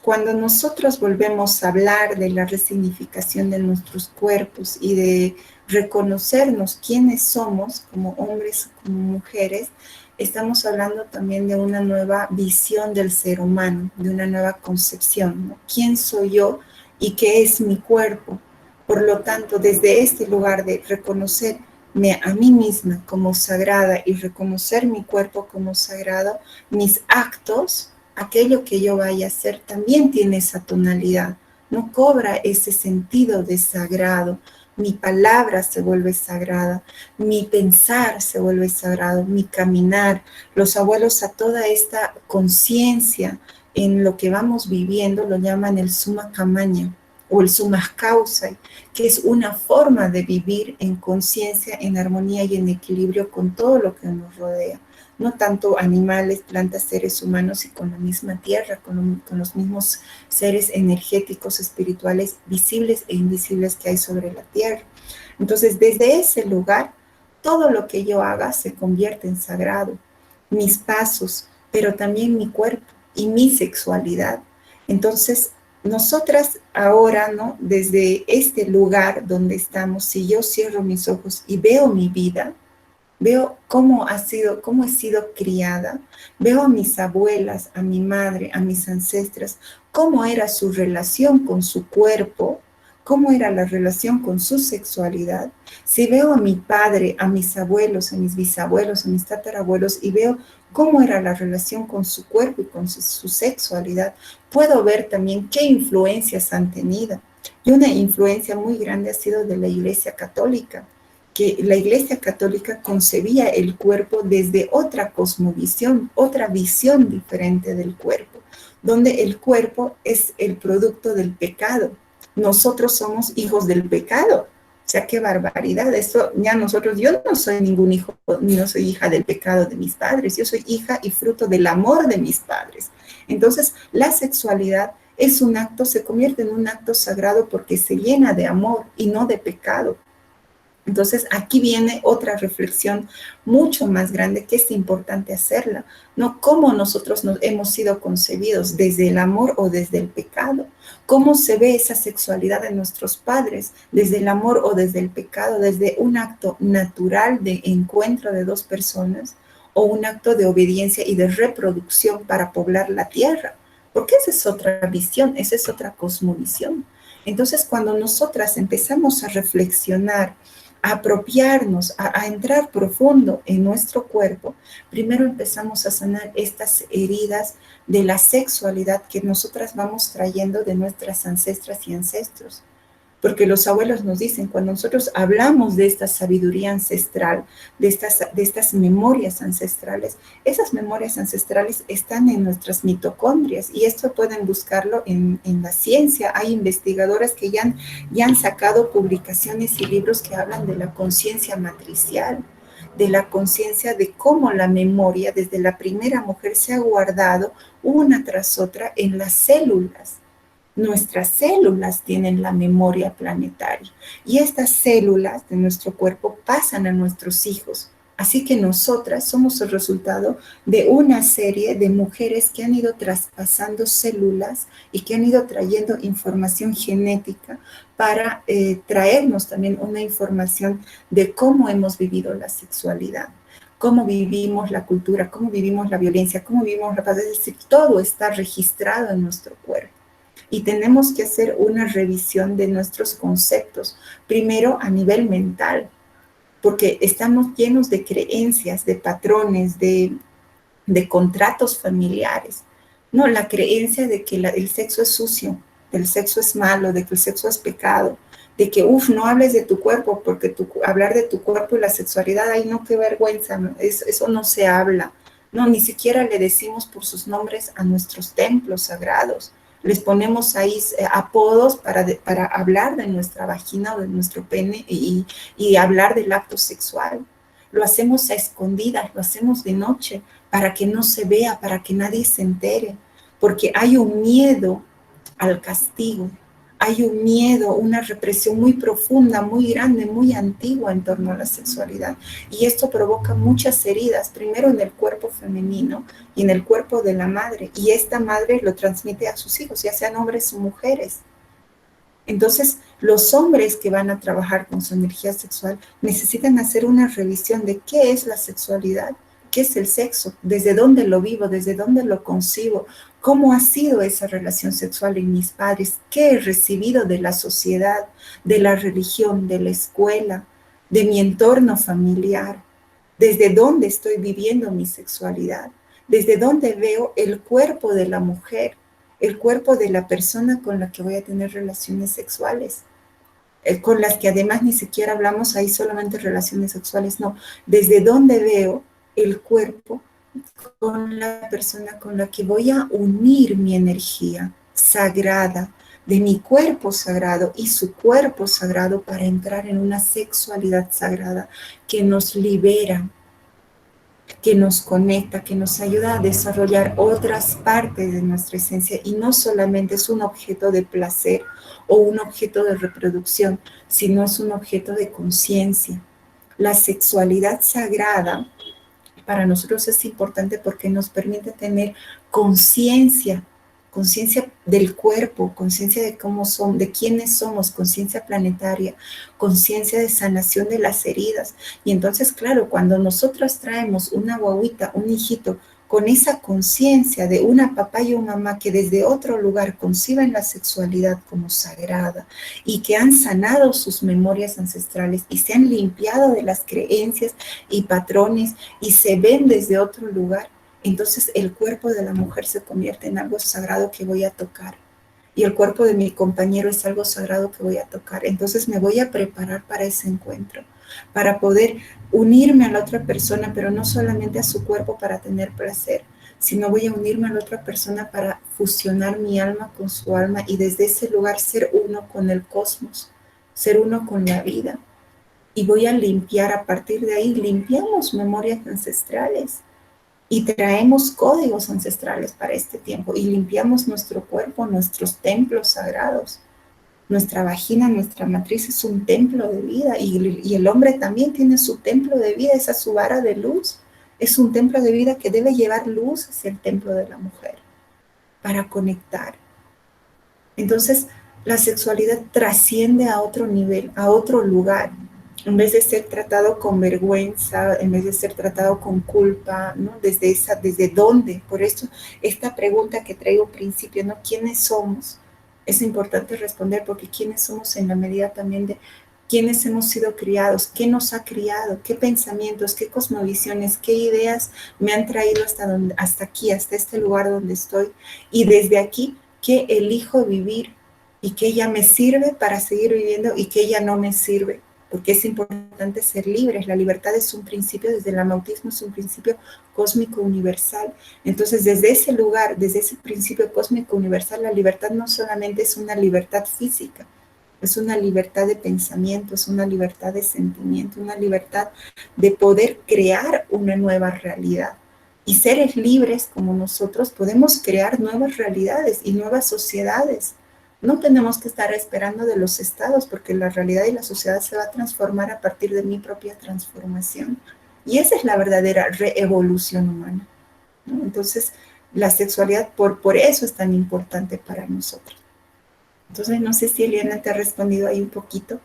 Cuando nosotros volvemos a hablar de la resignificación de nuestros cuerpos y de reconocernos quiénes somos como hombres, como mujeres, estamos hablando también de una nueva visión del ser humano, de una nueva concepción, ¿no? ¿Quién soy yo y qué es mi cuerpo? Por lo tanto, desde este lugar de reconocerme a mí misma como sagrada y reconocer mi cuerpo como sagrado, mis actos, aquello que yo vaya a hacer también tiene esa tonalidad, no cobra ese sentido de sagrado. Mi palabra se vuelve sagrada, mi pensar se vuelve sagrado, mi caminar. Los abuelos a toda esta conciencia en lo que vamos viviendo lo llaman el summa camaña o el summa causa, que es una forma de vivir en conciencia, en armonía y en equilibrio con todo lo que nos rodea. No tanto animales, plantas, seres humanos y con la misma tierra, con los mismos seres energéticos, espirituales, visibles e invisibles que hay sobre la tierra. Entonces, desde ese lugar, todo lo que yo haga se convierte en sagrado. Mis pasos, pero también mi cuerpo y mi sexualidad. Entonces, nosotras ahora, ¿no? Desde este lugar donde estamos, si yo cierro mis ojos y veo mi vida, veo cómo he sido criada, veo a mis abuelas, a mi madre, a mis ancestras, cómo era su relación con su cuerpo, cómo era la relación con su sexualidad. Si veo a mi padre, a mis abuelos, a mis bisabuelos, a mis tatarabuelos y veo cómo era la relación con su cuerpo y con su sexualidad, puedo ver también qué influencias han tenido. Y una influencia muy grande ha sido de la Iglesia Católica, que la Iglesia Católica concebía el cuerpo desde otra cosmovisión, otra visión diferente del cuerpo, donde el cuerpo es el producto del pecado. Nosotros somos hijos del pecado. O sea, qué barbaridad. Eso ya yo no soy ningún hijo, ni no soy hija del pecado de mis padres. Yo soy hija y fruto del amor de mis padres. Entonces, la sexualidad es un acto, se convierte en un acto sagrado porque se llena de amor y no de pecado. Entonces, aquí viene otra reflexión mucho más grande que es importante hacerla, ¿no? Cómo nosotros hemos sido concebidos, desde el amor o desde el pecado. Cómo se ve esa sexualidad en nuestros padres, desde el amor o desde el pecado, desde un acto natural de encuentro de dos personas o un acto de obediencia y de reproducción para poblar la tierra. Porque esa es otra visión, esa es otra cosmovisión. Entonces, cuando nosotras empezamos a reflexionar, a apropiarnos, a entrar profundo en nuestro cuerpo, primero empezamos a sanar estas heridas de la sexualidad que nosotras vamos trayendo de nuestras ancestras y ancestros. Porque los abuelos nos dicen, cuando nosotros hablamos de esta sabiduría ancestral, de estas memorias ancestrales, esas memorias ancestrales están en nuestras mitocondrias y esto pueden buscarlo en la ciencia. Hay investigadores que ya han sacado publicaciones y libros que hablan de la conciencia matricial, de la conciencia de cómo la memoria desde la primera mujer se ha guardado una tras otra en las células. Nuestras células tienen la memoria planetaria y estas células de nuestro cuerpo pasan a nuestros hijos. Así que nosotras somos el resultado de una serie de mujeres que han ido traspasando células y que han ido trayendo información genética para traernos también una información de cómo hemos vivido la sexualidad, cómo vivimos la cultura, cómo vivimos la violencia, cómo vivimos la paz. Es decir, todo está registrado en nuestro cuerpo. Y tenemos que hacer una revisión de nuestros conceptos, primero a nivel mental, porque estamos llenos de creencias, de patrones, de contratos familiares. No, la creencia de que el sexo es sucio, que el sexo es malo, de que el sexo es pecado, de que, no hables de tu cuerpo, porque hablar de tu cuerpo y la sexualidad, ay, no, qué vergüenza, ¿no? Eso no se habla. No, ni siquiera le decimos por sus nombres a nuestros templos sagrados. Les ponemos ahí apodos para hablar de nuestra vagina o de nuestro pene y hablar del acto sexual. Lo hacemos a escondidas, lo hacemos de noche para que no se vea, para que nadie se entere, porque hay un miedo al castigo, hay un miedo, una represión muy profunda, muy grande, muy antigua en torno a la sexualidad. Y esto provoca muchas heridas, primero en el cuerpo femenino y en el cuerpo de la madre. Y esta madre lo transmite a sus hijos, ya sean hombres o mujeres. Entonces, los hombres que van a trabajar con su energía sexual necesitan hacer una revisión de qué es la sexualidad, qué es el sexo, desde dónde lo vivo, desde dónde lo concibo, cómo ha sido esa relación sexual en mis padres, qué he recibido de la sociedad, de la religión, de la escuela, de mi entorno familiar, desde dónde estoy viviendo mi sexualidad, desde dónde veo el cuerpo de la mujer, el cuerpo de la persona con la que voy a tener relaciones sexuales, con las que además ni siquiera hablamos ahí solamente relaciones sexuales, no, desde dónde veo el cuerpo con la persona con la que voy a unir mi energía sagrada, de mi cuerpo sagrado y su cuerpo sagrado para entrar en una sexualidad sagrada que nos libera, que nos conecta, que nos ayuda a desarrollar otras partes de nuestra esencia y no solamente es un objeto de placer o un objeto de reproducción, sino es un objeto de conciencia. La sexualidad sagrada para nosotros es importante porque nos permite tener conciencia, conciencia del cuerpo, conciencia de cómo somos, de quiénes somos, conciencia planetaria, conciencia de sanación de las heridas. Y entonces, claro, cuando nosotros traemos una guaguita, un hijito, con esa conciencia de una papá y una mamá que desde otro lugar conciben la sexualidad como sagrada y que han sanado sus memorias ancestrales y se han limpiado de las creencias y patrones y se ven desde otro lugar, entonces el cuerpo de la mujer se convierte en algo sagrado que voy a tocar. Y el cuerpo de mi compañero es algo sagrado que voy a tocar. Entonces me voy a preparar para ese encuentro, para poder unirme a la otra persona, pero no solamente a su cuerpo para tener placer, sino voy a unirme a la otra persona para fusionar mi alma con su alma y desde ese lugar ser uno con el cosmos, ser uno con la vida. Y voy a limpiar, a partir de ahí limpiamos memorias ancestrales y traemos códigos ancestrales para este tiempo y limpiamos nuestro cuerpo, nuestros templos sagrados. Nuestra vagina, nuestra matriz es un templo de vida y el hombre también tiene su templo de vida, esa su vara de luz. Es un templo de vida que debe llevar luz hacia el templo de la mujer para conectar. Entonces, la sexualidad trasciende a otro nivel, a otro lugar. En vez de ser tratado con vergüenza, en vez de ser tratado con culpa, ¿no? ¿Desde dónde? Por eso, esta pregunta que traigo al principio, ¿no? ¿Quiénes somos? Es importante responder porque quiénes somos en la medida también de quiénes hemos sido criados, qué nos ha criado, qué pensamientos, qué cosmovisiones, qué ideas me han traído hasta aquí, hasta este lugar donde estoy. Y desde aquí, qué elijo vivir y qué ya me sirve para seguir viviendo y qué ya no me sirve. Porque es importante ser libres. La libertad es un principio, desde el amautismo es un principio cósmico universal. Entonces, desde ese lugar, desde ese principio cósmico universal, la libertad no solamente es una libertad física, es una libertad de pensamiento, es una libertad de sentimiento, una libertad de poder crear una nueva realidad. Y seres libres como nosotros podemos crear nuevas realidades y nuevas sociedades. No tenemos que estar esperando de los estados porque la realidad y la sociedad se va a transformar a partir de mi propia transformación. Y esa es la verdadera reevolución humana, ¿no? Entonces, la sexualidad por eso es tan importante para nosotros. Entonces, no sé si Eliana te ha respondido ahí un poquito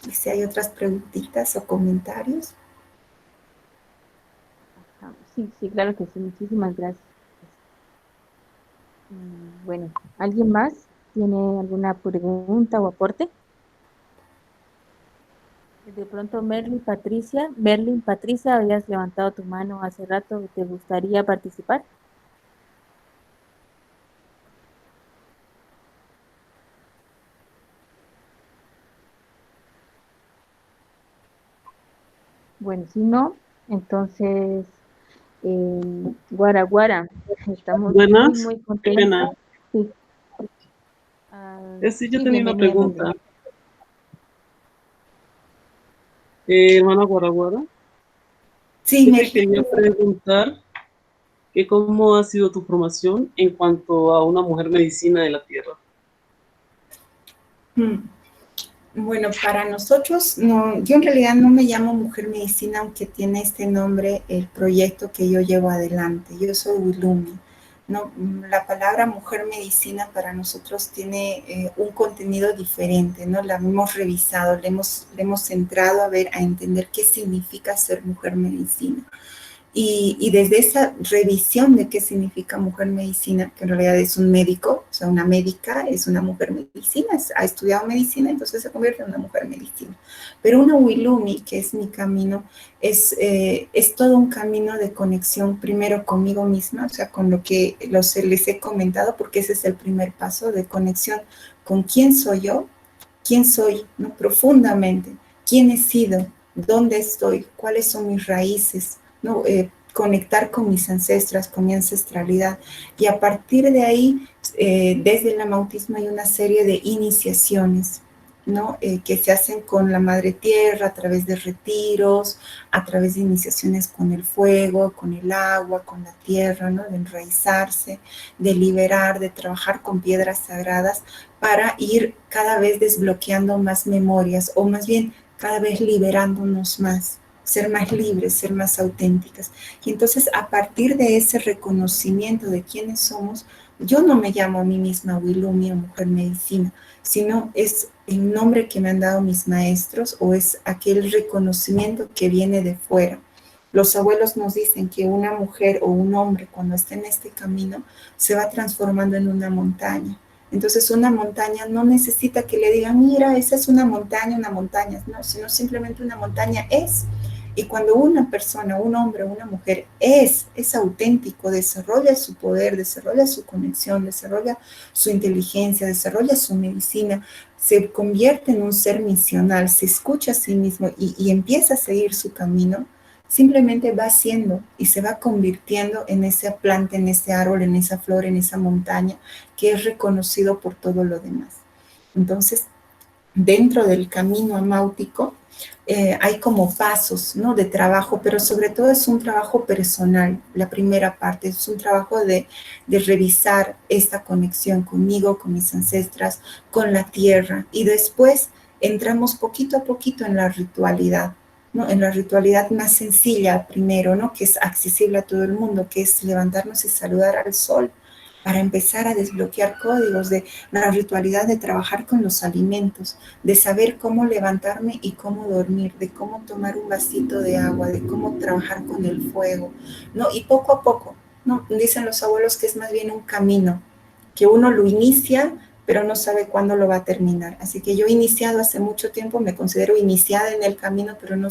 y si hay otras preguntitas o comentarios. Sí, claro que sí. Muchísimas gracias. Bueno, ¿alguien más tiene alguna pregunta o aporte? De pronto, Merlin Patricia, habías levantado tu mano hace rato, ¿te gustaría participar? Bueno, si no, entonces, Guara, estamos Buenas, muy qué contentos. pena. Sí. Sí, yo Sí, tenía una bienvenida, pregunta. Hermana Guaraguara, Sí, yo te Merlin. quería preguntar que cómo ha sido tu formación en cuanto a una mujer medicina de la tierra. Mm. Bueno, para nosotros, no, yo en realidad no me llamo Mujer Medicina, aunque tiene este nombre el proyecto que yo llevo adelante. Yo soy Wilumi. No, la palabra Mujer Medicina para nosotros tiene un contenido diferente, ¿no? La hemos revisado, le hemos entrado a ver, a entender qué significa ser Mujer Medicina. Y desde esa revisión de qué significa mujer medicina, que en realidad es un médico, o sea, una médica es una mujer medicina, ha estudiado medicina, entonces se convierte en una mujer medicina. Pero una Wilumi, que es mi camino, es todo un camino de conexión primero conmigo misma, o sea, con lo que les he comentado, porque ese es el primer paso de conexión con quién soy yo, quién soy, ¿no? Profundamente, quién he sido, dónde estoy, cuáles son mis raíces, ¿no? Conectar con mis ancestras, con mi ancestralidad. Y a partir de ahí, desde el amautismo hay una serie de iniciaciones, ¿no? Que se hacen con la Madre Tierra a través de retiros, a través de iniciaciones con el fuego, con el agua, con la tierra, ¿no? De enraizarse, de liberar, de trabajar con piedras sagradas para ir cada vez desbloqueando más memorias, o más bien cada vez liberándonos más, ser más libres, ser más auténticas. Y entonces, a partir de ese reconocimiento de quiénes somos, yo no me llamo a mí misma Wilumi o Mujer Medicina, sino es el nombre que me han dado mis maestros, o es aquel reconocimiento que viene de fuera. Los abuelos nos dicen que una mujer o un hombre, cuando está en este camino, se va transformando en una montaña. Entonces, una montaña no necesita que le digan, mira, esa es una montaña, no, sino simplemente una montaña es. Y cuando una persona, un hombre o una mujer es auténtico, desarrolla su poder, desarrolla su conexión, desarrolla su inteligencia, desarrolla su medicina, se convierte en un ser misional, se escucha a sí mismo y empieza a seguir su camino, simplemente va haciendo y se va convirtiendo en esa planta, en ese árbol, en esa flor, en esa montaña, que es reconocido por todo lo demás. Entonces, dentro del camino amáutico, hay como pasos, ¿no? De trabajo, pero sobre todo es un trabajo personal. La primera parte es un trabajo de revisar esta conexión conmigo, con mis ancestras, con la tierra, y después entramos poquito a poquito en la ritualidad, ¿no? En la ritualidad más sencilla primero, ¿no? Que es accesible a todo el mundo, que es levantarnos y saludar al sol, para empezar a desbloquear códigos de la ritualidad de trabajar con los alimentos, de saber cómo levantarme y cómo dormir, de cómo tomar un vasito de agua, de cómo trabajar con el fuego, ¿no? Y poco a poco, ¿no? Dicen los abuelos que es más bien un camino, que uno lo inicia, pero no sabe cuándo lo va a terminar. Así que yo he iniciado hace mucho tiempo, me considero iniciada en el camino, pero no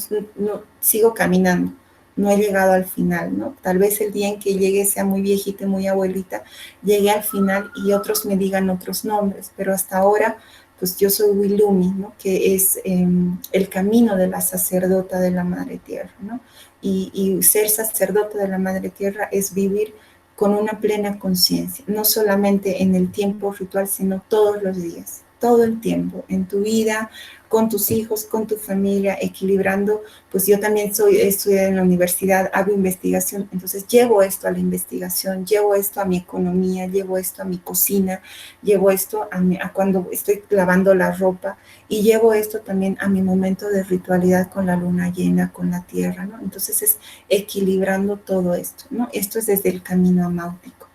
sigo caminando. No he llegado al final, ¿no? Tal vez el día en que llegue sea muy viejita y muy abuelita, llegue al final y otros me digan otros nombres, pero hasta ahora, pues yo soy Wilumi, ¿no? Que es el camino de la sacerdota de la Madre Tierra, ¿no? Y ser sacerdota de la Madre Tierra es vivir con una plena conciencia, no solamente en el tiempo ritual, sino todos los días, todo el tiempo, en tu vida, con tus hijos, con tu familia, equilibrando. Pues yo también he estudiado en la universidad, hago investigación, entonces llevo esto a la investigación, llevo esto a mi economía, llevo esto a mi cocina, llevo esto a cuando estoy lavando la ropa, y llevo esto también a mi momento de ritualidad con la luna llena, con la tierra, ¿no? Entonces es equilibrando todo esto, ¿no? Esto es desde el camino amáutico.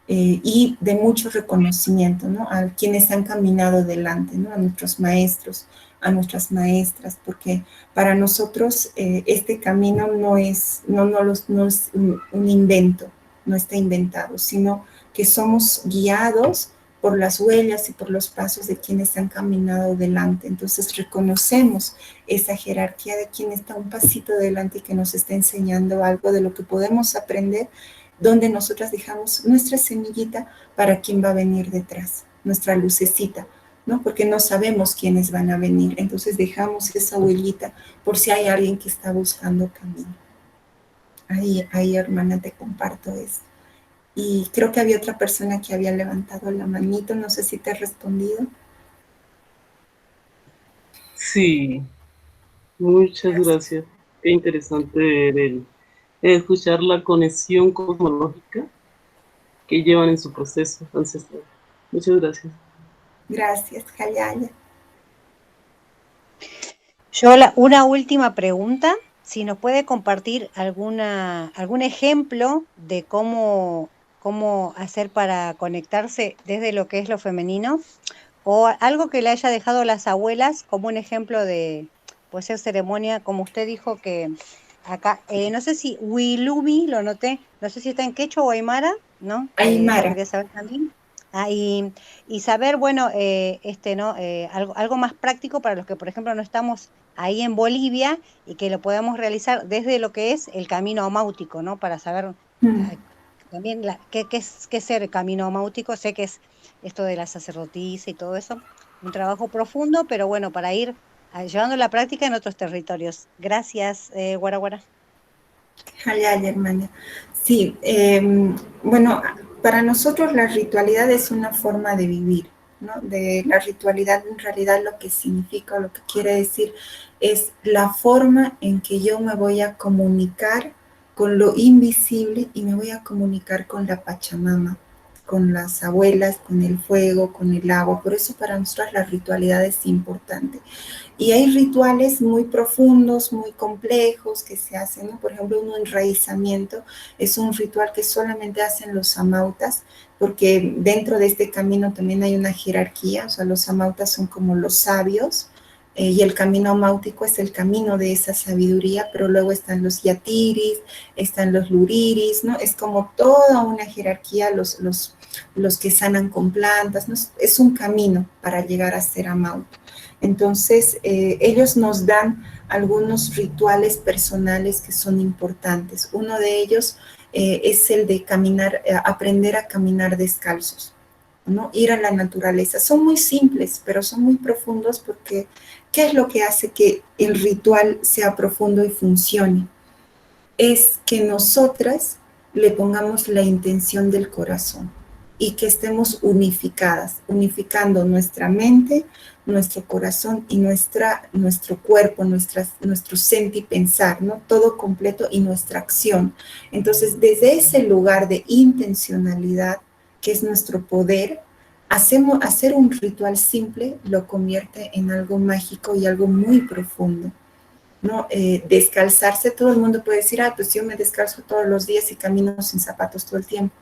Y de mucho reconocimiento, ¿no? A quienes han caminado delante, ¿no? A nuestros maestros, a nuestras maestras, porque para nosotros este camino no es un invento, no está inventado, sino que somos guiados por las huellas y por los pasos de quienes han caminado delante. Entonces reconocemos esa jerarquía de quien está un pasito delante y que nos está enseñando algo de lo que podemos aprender, donde nosotras dejamos nuestra semillita para quien va a venir detrás, nuestra lucecita, ¿no? Porque no sabemos quiénes van a venir, entonces dejamos esa huellita por si hay alguien que está buscando camino. Ahí, hermana, te comparto eso. Y creo que había otra persona que había levantado la manito, no sé si te he respondido. Sí, muchas gracias. Qué interesante ver escuchar la conexión cosmológica que llevan en su proceso ancestral. Muchas gracias. Gracias, Hayaya. Yo una última pregunta, si nos puede compartir algún ejemplo de cómo hacer para conectarse desde lo que es lo femenino, o algo que le haya dejado las abuelas como un ejemplo de, puede ser ceremonia, como usted dijo que acá, no sé si Wilumi, lo noté, no sé si está en quechua o aymara, ¿no? Eso Aymara. quería saber también. Ah, y saber, bueno, ¿no? Algo más práctico para los que, por ejemplo, no estamos ahí en Bolivia y que lo podamos realizar desde lo que es el camino amáutico, ¿no? Para saber ah, también qué es ser el camino amáutico. Sé que es esto de la sacerdotisa y todo eso, un trabajo profundo, pero bueno, para ir llevando la práctica en otros territorios. Gracias, Guara Guara. Hayaya, hermana. Sí, bueno, para nosotros la ritualidad es una forma de vivir, ¿no? De la ritualidad en realidad lo que significa, lo que quiere decir es la forma en que yo me voy a comunicar con lo invisible y me voy a comunicar con la Pachamama, con las abuelas, con el fuego, con el agua. Por eso para nosotros la ritualidad es importante. Y hay rituales muy profundos, muy complejos que se hacen, ¿no? Por ejemplo, un enraizamiento es un ritual que solamente hacen los amautas, porque dentro de este camino también hay una jerarquía, o sea, los amautas son como los sabios, y el camino amáutico es el camino de esa sabiduría, pero luego están los yatiris, están los luriris, ¿no? Es como toda una jerarquía, los que sanan con plantas, ¿no? Es un camino para llegar a ser amauto. Entonces, ellos nos dan algunos rituales personales que son importantes. Uno de ellos es el de caminar, aprender a caminar descalzos, ¿no? Ir a la naturaleza. Son muy simples, pero son muy profundos porque ¿qué es lo que hace que el ritual sea profundo y funcione? Es que nosotras le pongamos la intención del corazón y que estemos unificadas, unificando nuestra mente, nuestro corazón y nuestro cuerpo, nuestro sentir y pensar, ¿no? Todo completo y nuestra acción. Entonces, desde ese lugar de intencionalidad, que es nuestro poder, hacer un ritual simple lo convierte en algo mágico y algo muy profundo. ¿No? Descalzarse, todo el mundo puede decir, pues yo me descalzo todos los días y camino sin zapatos todo el tiempo.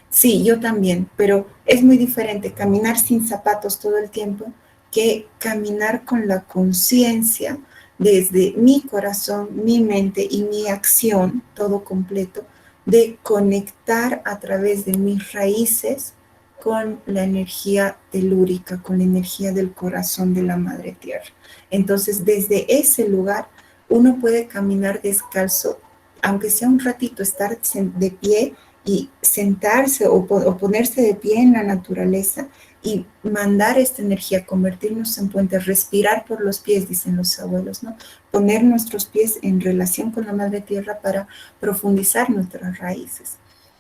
Sí, yo también, pero es muy diferente caminar sin zapatos todo el tiempo que caminar con la conciencia desde mi corazón, mi mente y mi acción, todo completo, de conectar a través de mis raíces con la energía telúrica, con la energía del corazón de la Madre Tierra. Entonces, desde ese lugar, uno puede caminar descalzo, aunque sea un ratito, estar de pie y sentarse o ponerse de pie en la naturaleza y mandar esta energía, convertirnos en puentes, respirar por los pies, dicen los abuelos, ¿no? Poner nuestros pies en relación con la Madre Tierra para profundizar nuestras raíces.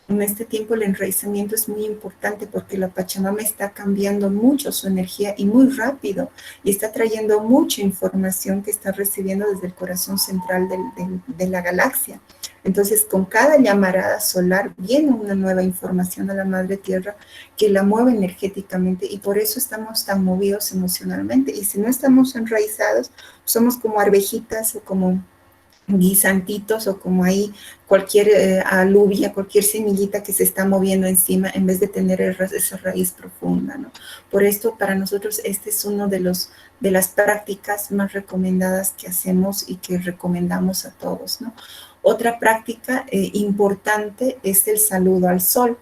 En este tiempo el enraizamiento es muy importante porque la Pachamama está cambiando mucho su energía y muy rápido y está trayendo mucha información que está recibiendo desde el corazón central de la galaxia. Entonces, con cada llamarada solar viene una nueva información a la Madre Tierra que la mueve energéticamente y por eso estamos tan movidos emocionalmente. Y si no estamos enraizados, somos como arvejitas o como guisantitos o como ahí cualquier alubia, cualquier semillita que se está moviendo encima en vez de tener esa raíz profunda, ¿no? Por esto, para nosotros, este es uno de las prácticas más recomendadas que hacemos y que recomendamos a todos, ¿no? Otra práctica importante es el saludo al sol,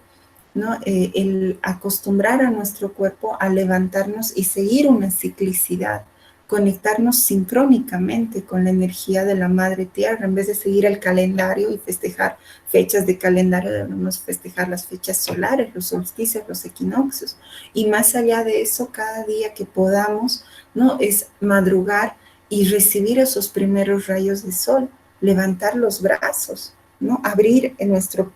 ¿no? El acostumbrar a nuestro cuerpo a levantarnos y seguir una ciclicidad, conectarnos sincrónicamente con la energía de la Madre Tierra. En vez de seguir el calendario y festejar fechas de calendario, debemos festejar las fechas solares, los solsticios, los equinoccios. Y más allá de eso, cada día que podamos, ¿no? Es madrugar y recibir esos primeros rayos de sol, levantar los brazos, ¿no? Abrir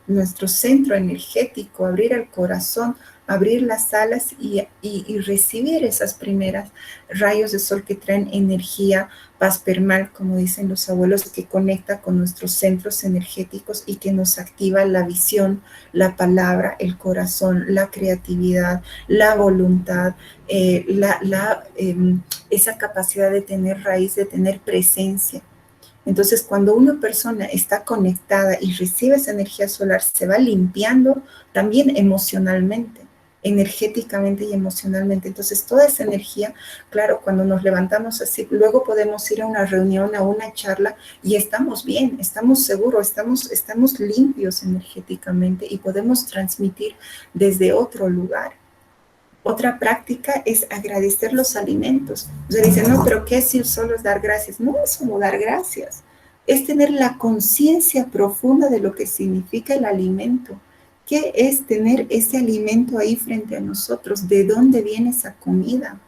nuestro centro energético, abrir el corazón abrir las alas y recibir esas primeras rayos de sol que traen energía paspermal, como dicen los abuelos, que conecta con nuestros centros energéticos y que nos activa la visión, la palabra, el corazón, la creatividad, la voluntad, esa capacidad de tener raíz, de tener presencia. Entonces, cuando una persona está conectada y recibe esa energía solar, se va limpiando también emocionalmente, energéticamente y emocionalmente. Entonces, toda esa energía, claro, cuando nos levantamos así, luego podemos ir a una reunión, a una charla y estamos bien, estamos seguros, estamos limpios energéticamente y podemos transmitir desde otro lugar. Otra práctica es agradecer los alimentos. O sea, dicen, no, pero ¿qué si solo es dar gracias? No es solo dar gracias. Es tener la conciencia profunda de lo que significa el alimento. ¿Qué es tener ese alimento ahí frente a nosotros? ¿De dónde viene esa comida?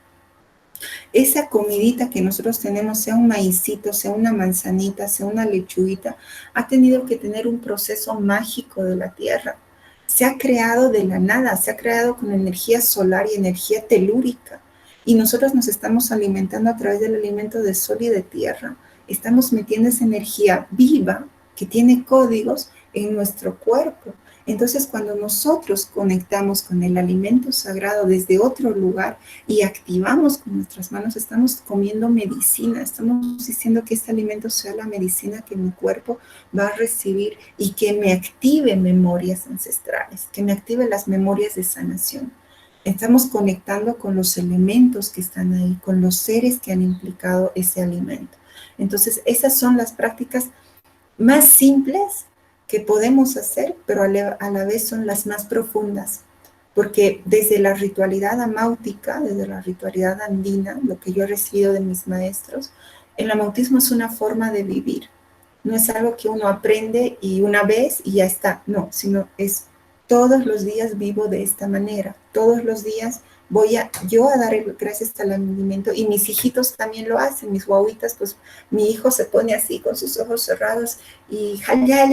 Esa comidita que nosotros tenemos, sea un maicito, sea una manzanita, sea una lechuguita, ha tenido que tener un proceso mágico de la tierra. Se ha creado de la nada, se ha creado con energía solar y energía telúrica. Y nosotros nos estamos alimentando a través del alimento de sol y de tierra. Estamos metiendo esa energía viva que tiene códigos en nuestro cuerpo. Entonces, cuando nosotros conectamos con el alimento sagrado desde otro lugar y activamos con nuestras manos, estamos comiendo medicina, estamos diciendo que este alimento sea la medicina que mi cuerpo va a recibir y que me active memorias ancestrales, que me active las memorias de sanación. Estamos conectando con los elementos que están ahí, con los seres que han implicado ese alimento. Entonces, esas son las prácticas más simples que podemos hacer, pero a la vez son las más profundas, porque desde la ritualidad amáutica, desde la ritualidad andina, lo que yo he recibido de mis maestros, el amautismo es una forma de vivir, no es algo que uno aprende y una vez y ya está, no, sino es todos los días vivo de esta manera, todos los días voy yo a dar gracias al alimento y mis hijitos también lo hacen, mis guaguitas, pues mi hijo se pone así con sus ojos cerrados y ya,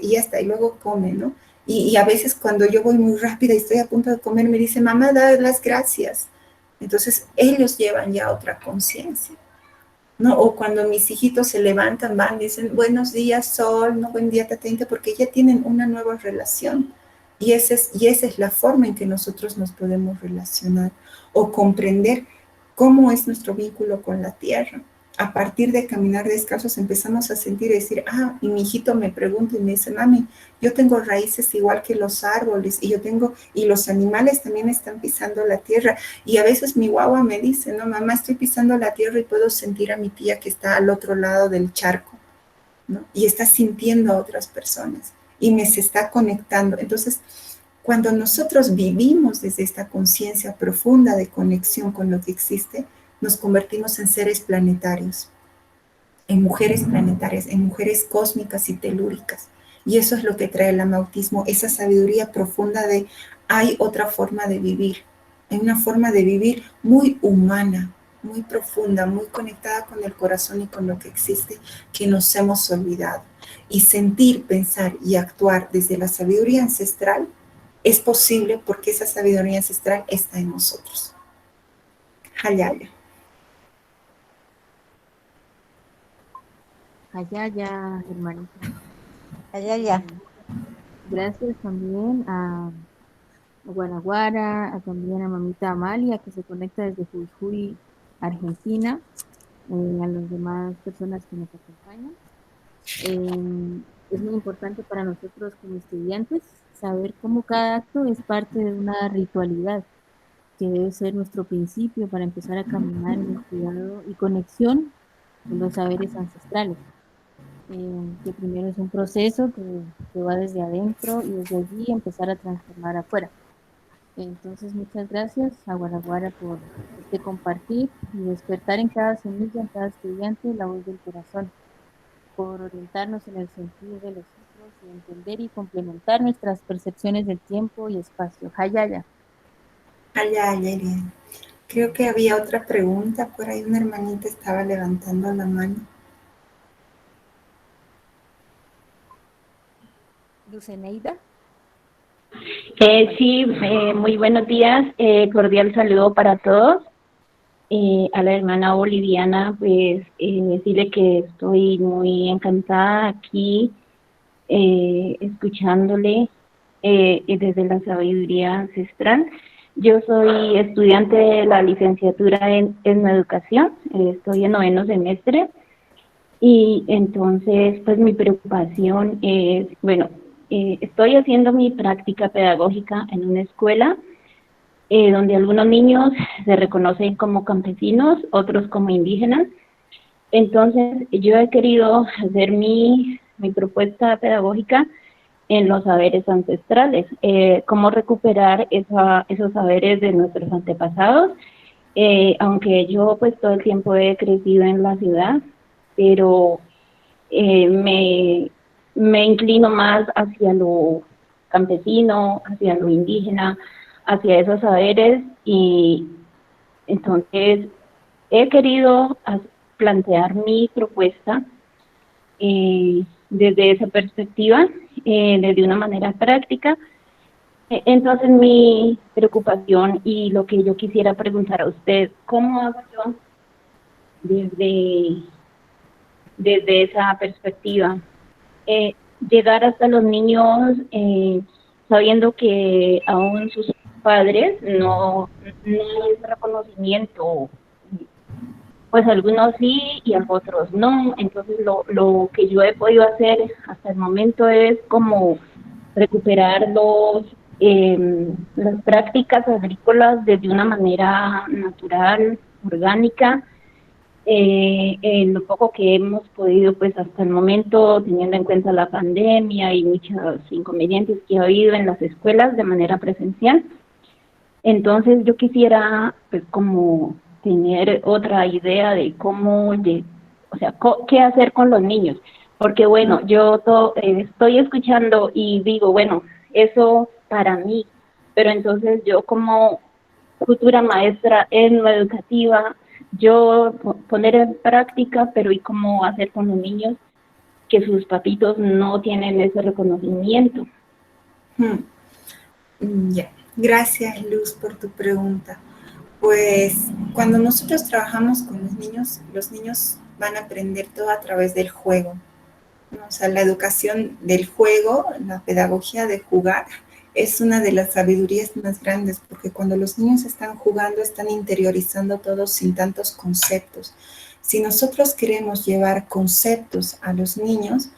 y ya está, y luego come, ¿no? Y a veces cuando yo voy muy rápida y estoy a punto de comer, me dice, mamá, da las gracias. Entonces ellos llevan ya otra conciencia, ¿no? O cuando mis hijitos se levantan, van, dicen, buenos días, Sol, no, buen día, Tatenta, porque ya tienen una nueva relación. Y esa es la forma en que nosotros nos podemos relacionar o comprender cómo es nuestro vínculo con la tierra. A partir de caminar descalzos empezamos a sentir y decir, y mi hijito me pregunta y me dice, mami, yo tengo raíces igual que los árboles y los animales también están pisando la tierra. Y a veces mi guagua me dice, no, mamá, estoy pisando la tierra y puedo sentir a mi tía que está al otro lado del charco, ¿no? Y está sintiendo a otras personas y se está conectando. Entonces, cuando nosotros vivimos desde esta conciencia profunda de conexión con lo que existe, nos convertimos en seres planetarios, en mujeres planetarias, en mujeres cósmicas y telúricas. Y eso es lo que trae el amautismo, esa sabiduría profunda de hay otra forma de vivir, hay una forma de vivir muy humana, muy profunda, muy conectada con el corazón y con lo que existe, que nos hemos olvidado. Y sentir, pensar y actuar desde la sabiduría ancestral es posible porque esa sabiduría ancestral está en nosotros. Hayaya. Hayaya, hermanita. Hayaya. Gracias también a Guaraguara, también a mamita Amalia, que se conecta desde Jujuy, Argentina, a las demás personas que nos acompañan. Es muy importante para nosotros como estudiantes saber cómo cada acto es parte de una ritualidad, que debe ser nuestro principio para empezar a caminar en el cuidado y conexión con los saberes ancestrales. Que primero es un proceso que va desde adentro y desde allí empezar a transformar afuera. Entonces, muchas gracias a Guaraguara por este compartir y despertar en cada semilla, en cada estudiante, la voz del corazón, por orientarnos en el sentido de los otros y entender y complementar nuestras percepciones del tiempo y espacio. Hayaya. Hayaya, creo que había otra pregunta, por ahí una hermanita estaba levantando la mano. Luceneida. Sí, muy buenos días. Cordial saludo para todos. A la hermana boliviana, pues decirle que estoy muy encantada aquí, escuchándole desde la sabiduría ancestral. Yo soy estudiante de la licenciatura en educación, estoy en 9º semestre. Y entonces, pues mi preocupación es, bueno, estoy haciendo mi práctica pedagógica en una escuela donde algunos niños se reconocen como campesinos, otros como indígenas. Entonces, yo he querido hacer mi propuesta pedagógica en los saberes ancestrales, cómo recuperar esos saberes de nuestros antepasados, aunque yo pues todo el tiempo he crecido en la ciudad, pero me inclino más hacia lo campesino, hacia lo indígena, hacia esos saberes, y entonces he querido plantear mi propuesta desde esa perspectiva, desde una manera práctica. Entonces mi preocupación y lo que yo quisiera preguntar a usted, ¿cómo hago yo desde esa perspectiva? Llegar hasta los niños sabiendo que aún sus padres no hay ese reconocimiento, pues algunos sí y a otros no. Entonces lo que yo he podido hacer hasta el momento es como recuperar las prácticas agrícolas desde una manera natural, orgánica, en lo poco que hemos podido, pues hasta el momento, teniendo en cuenta la pandemia y muchos inconvenientes que ha habido en las escuelas de manera presencial. Entonces yo quisiera pues como tener otra idea de qué hacer con los niños, porque bueno, yo estoy escuchando y digo, bueno, eso para mí, pero entonces yo como futura maestra en la educativa, yo poner en práctica, pero ¿y cómo hacer con los niños que sus papitos no tienen ese reconocimiento? Ya, gracias Luz por tu pregunta. Pues cuando nosotros trabajamos con los niños van a aprender todo a través del juego, ¿no? O sea, la educación del juego, la pedagogía de jugar, es una de las sabidurías más grandes, porque cuando los niños están jugando, están interiorizando todo sin tantos conceptos. Si nosotros queremos llevar conceptos a los niños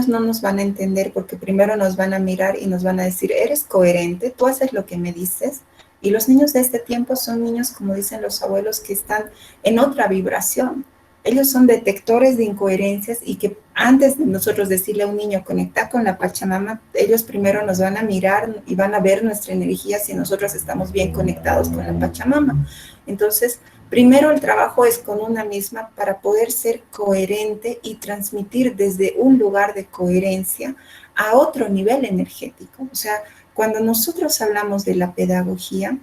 no nos van a entender, porque primero nos van a mirar y nos van a decir, ¿eres coherente? ¿Tú haces lo que me dices? Y los niños de este tiempo son niños, como dicen los abuelos, que están en otra vibración. Ellos son detectores de incoherencias, y que antes de nosotros decirle a un niño conectar con la Pachamama, ellos primero nos van a mirar y van a ver nuestra energía si nosotros estamos bien conectados con la Pachamama. Entonces, primero el trabajo es con una misma para poder ser coherente y transmitir desde un lugar de coherencia a otro nivel energético. O sea, cuando nosotros hablamos de la pedagogía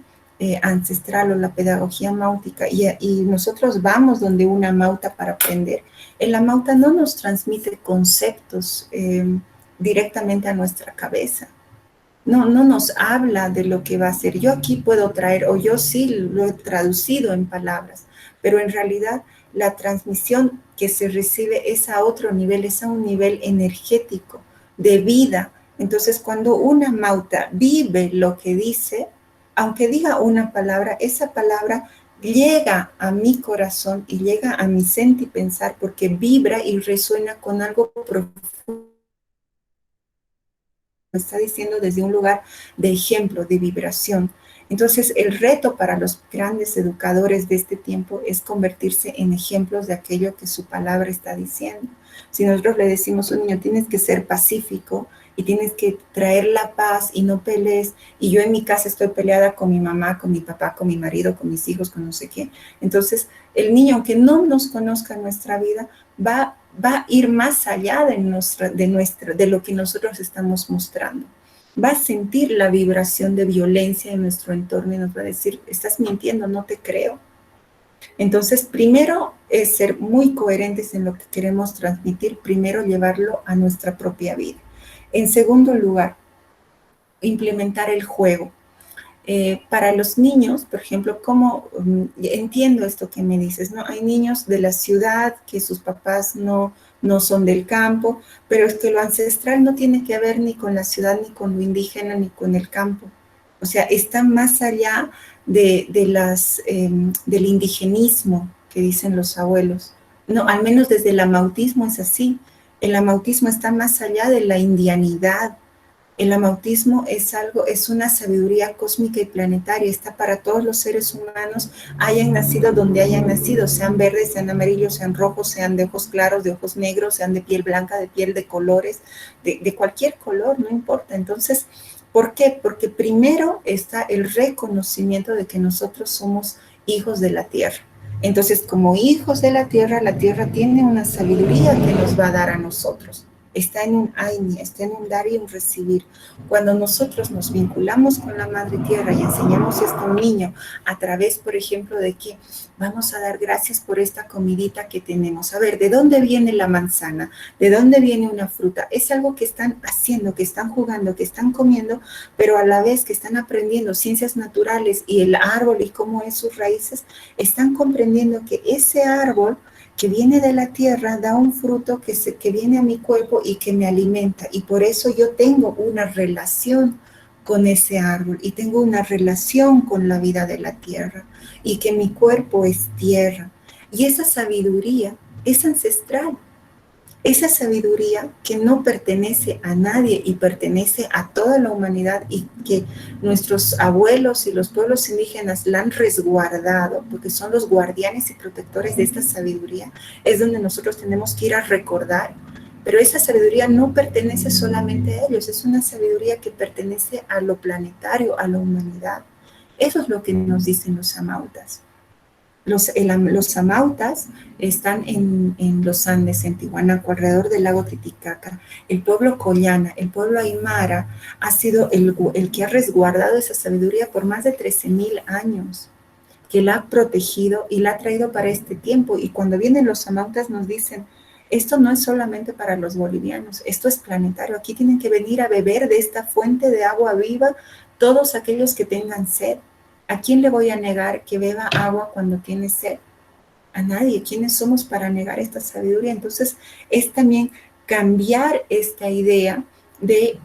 ancestral o la pedagogía máutica y nosotros vamos donde una mauta para aprender, la mauta no nos transmite conceptos directamente a nuestra cabeza. No nos habla de lo que va a ser. Yo aquí puedo traer, o yo sí lo he traducido en palabras, pero en realidad la transmisión que se recibe es a otro nivel, es a un nivel energético, de vida. Entonces, cuando una mauta vive lo que dice, aunque diga una palabra, esa palabra llega a mi corazón y llega a mi sentir y pensar, porque vibra y resuena con algo profundo. Está diciendo desde un lugar de ejemplo, de vibración. Entonces, el reto para los grandes educadores de este tiempo es convertirse en ejemplos de aquello que su palabra está diciendo. Si nosotros le decimos a un niño, tienes que ser pacífico y tienes que traer la paz y no pelees, y yo en mi casa estoy peleada con mi mamá, con mi papá, con mi marido, con mis hijos, con no sé qué. Entonces, el niño, aunque no nos conozca en nuestra vida, va a ir más allá de lo que nosotros estamos mostrando. Va a sentir la vibración de violencia en nuestro entorno y nos va a decir, estás mintiendo, no te creo. Entonces, primero es ser muy coherentes en lo que queremos transmitir, primero llevarlo a nuestra propia vida. En segundo lugar, implementar el juego. Para los niños, por ejemplo, ¿cómo entiendo esto que me dices? ¿No? Hay niños de la ciudad que sus papás no son del campo, pero es que lo ancestral no tiene que ver ni con la ciudad, ni con lo indígena, ni con el campo. O sea, está más allá del indigenismo que dicen los abuelos. No, al menos desde el amautismo es así. El amautismo está más allá de la indianidad. El amautismo es una sabiduría cósmica y planetaria, está para todos los seres humanos, hayan nacido donde hayan nacido, sean verdes, sean amarillos, sean rojos, sean de ojos claros, de ojos negros, sean de piel blanca, de piel de colores, de cualquier color, no importa. Entonces, ¿por qué? Porque primero está el reconocimiento de que nosotros somos hijos de la tierra. Entonces, como hijos de la tierra tiene una sabiduría que nos va a dar a nosotros. Está en un aini, está en un dar y un recibir. Cuando nosotros nos vinculamos con la Madre Tierra y enseñamos esto a un niño a través, por ejemplo, de que vamos a dar gracias por esta comidita que tenemos. A ver, ¿de dónde viene la manzana? ¿De dónde viene una fruta? Es algo que están haciendo, que están jugando, que están comiendo, pero a la vez que están aprendiendo ciencias naturales y el árbol y cómo es sus raíces, están comprendiendo que ese árbol que viene de la tierra, da un fruto que viene a mi cuerpo y que me alimenta. Y por eso yo tengo una relación con ese árbol y tengo una relación con la vida de la tierra y que mi cuerpo es tierra. Y esa sabiduría es ancestral. Esa sabiduría que no pertenece a nadie y pertenece a toda la humanidad y que nuestros abuelos y los pueblos indígenas la han resguardado, porque son los guardianes y protectores de esta sabiduría, es donde nosotros tenemos que ir a recordar. Pero esa sabiduría no pertenece solamente a ellos, es una sabiduría que pertenece a lo planetario, a la humanidad. Eso es lo que nos dicen los amautas. Los amautas están en los Andes, en Tiwanaku, alrededor del lago Titicaca. El pueblo Collana, el pueblo Aymara, ha sido el que ha resguardado esa sabiduría por más de 13,000 años, que la ha protegido y la ha traído para este tiempo. Y cuando vienen los amautas nos dicen, esto no es solamente para los bolivianos, esto es planetario. Aquí tienen que venir a beber de esta fuente de agua viva todos aquellos que tengan sed. ¿A quién le voy a negar que beba agua cuando tiene sed? A nadie. ¿Quiénes somos para negar esta sabiduría? Entonces, es también cambiar esta idea de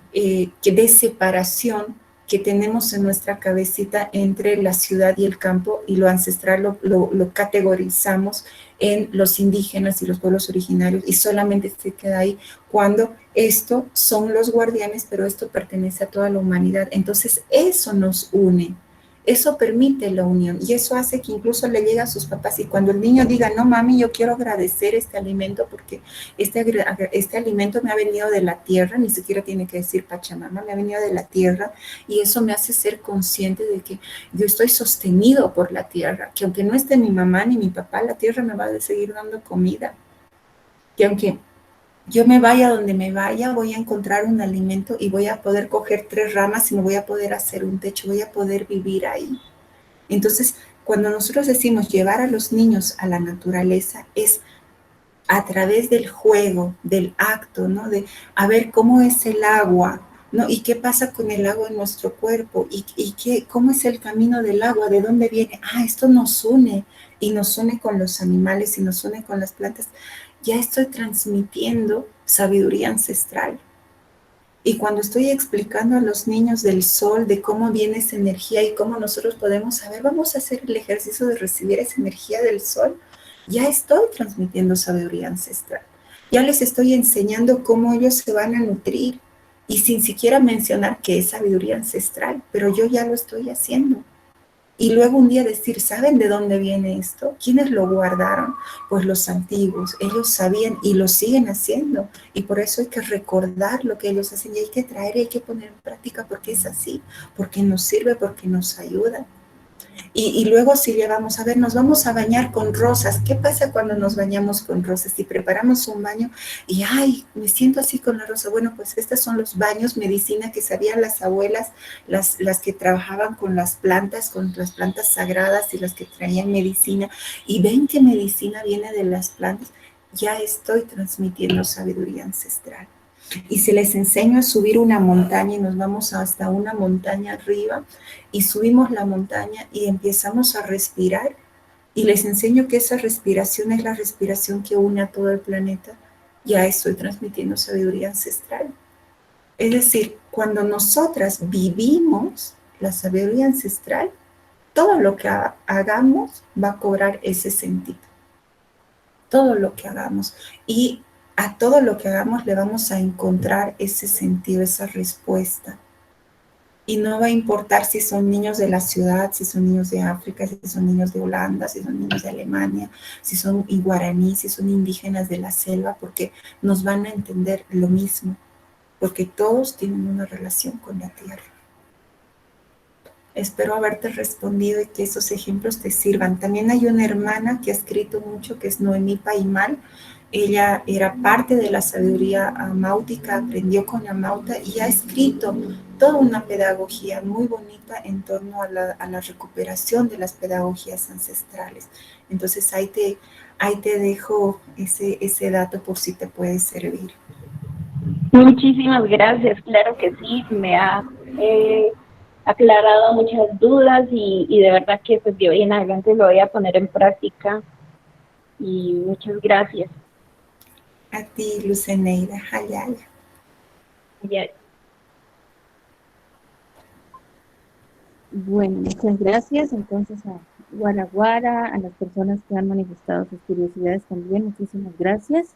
separación que tenemos en nuestra cabecita entre la ciudad y el campo, y lo ancestral lo categorizamos en los indígenas y los pueblos originarios, y solamente se queda ahí cuando esto son los guardianes, pero esto pertenece a toda la humanidad. Entonces, eso nos une. Eso permite la unión y eso hace que incluso le llegue a sus papás, y cuando el niño diga, no mami, yo quiero agradecer este alimento porque este alimento me ha venido de la tierra, ni siquiera tiene que decir Pachamama, me ha venido de la tierra, y eso me hace ser consciente de que yo estoy sostenido por la tierra, que aunque no esté mi mamá ni mi papá, la tierra me va a seguir dando comida, que aunque yo me vaya donde me vaya, voy a encontrar un alimento y voy a poder coger 3 ramas y me voy a poder hacer un techo, voy a poder vivir ahí. Entonces, cuando nosotros decimos llevar a los niños a la naturaleza, es a través del juego, del acto, ¿no? De a ver cómo es el agua, ¿no? Y qué pasa con el agua en nuestro cuerpo, y cómo es el camino del agua, de dónde viene. Esto nos une, y nos une con los animales, y nos une con las plantas. Ya estoy transmitiendo sabiduría ancestral. Y cuando estoy explicando a los niños del sol, de cómo viene esa energía y cómo nosotros podemos saber, vamos a hacer el ejercicio de recibir esa energía del sol, ya estoy transmitiendo sabiduría ancestral. Ya les estoy enseñando cómo ellos se van a nutrir, y sin siquiera mencionar que es sabiduría ancestral, pero yo ya lo estoy haciendo. Y luego un día decir, ¿saben de dónde viene esto? ¿Quiénes lo guardaron? Pues los antiguos. Ellos sabían y lo siguen haciendo. Y por eso hay que recordar lo que ellos hacen, y hay que traer y hay que poner en práctica, porque es así, porque nos sirve, porque nos ayuda. Y luego si le vamos a ver, nos vamos a bañar con rosas. ¿Qué pasa cuando nos bañamos con rosas? Si preparamos un baño y, me siento así con la rosa. Bueno, pues estos son los baños, medicina que sabían las abuelas, las que trabajaban con las plantas sagradas y las que traían medicina. Y ven que medicina viene de las plantas. Ya estoy transmitiendo sabiduría ancestral. Y si les enseño a subir una montaña y nos vamos hasta una montaña arriba y subimos la montaña y empezamos a respirar y les enseño que esa respiración es la respiración que une a todo el planeta, ya estoy transmitiendo sabiduría ancestral. Es decir, cuando nosotras vivimos la sabiduría ancestral, todo lo que hagamos va a cobrar ese sentido. Todo lo que hagamos. Y a todo lo que hagamos le vamos a encontrar ese sentido, esa respuesta. Y no va a importar si son niños de la ciudad, si son niños de África, si son niños de Holanda, si son niños de Alemania, si son guaraní, si son indígenas de la selva, porque nos van a entender lo mismo, porque todos tienen una relación con la tierra. Espero haberte respondido y que esos ejemplos te sirvan. También hay una hermana que ha escrito mucho, que es Noemí Paimal. Ella era parte de la sabiduría amáutica, aprendió con Amauta y ha escrito toda una pedagogía muy bonita en torno a la recuperación de las pedagogías ancestrales. Entonces ahí te dejo ese dato por si te puede servir. Muchísimas gracias, claro que sí, me ha aclarado muchas dudas y de verdad que pues de hoy en adelante lo voy a poner en práctica y muchas gracias. A ti, Luceneida, Hayaya. Bueno, muchas gracias. Entonces a Guaraguara, a las personas que han manifestado sus curiosidades también, muchísimas gracias.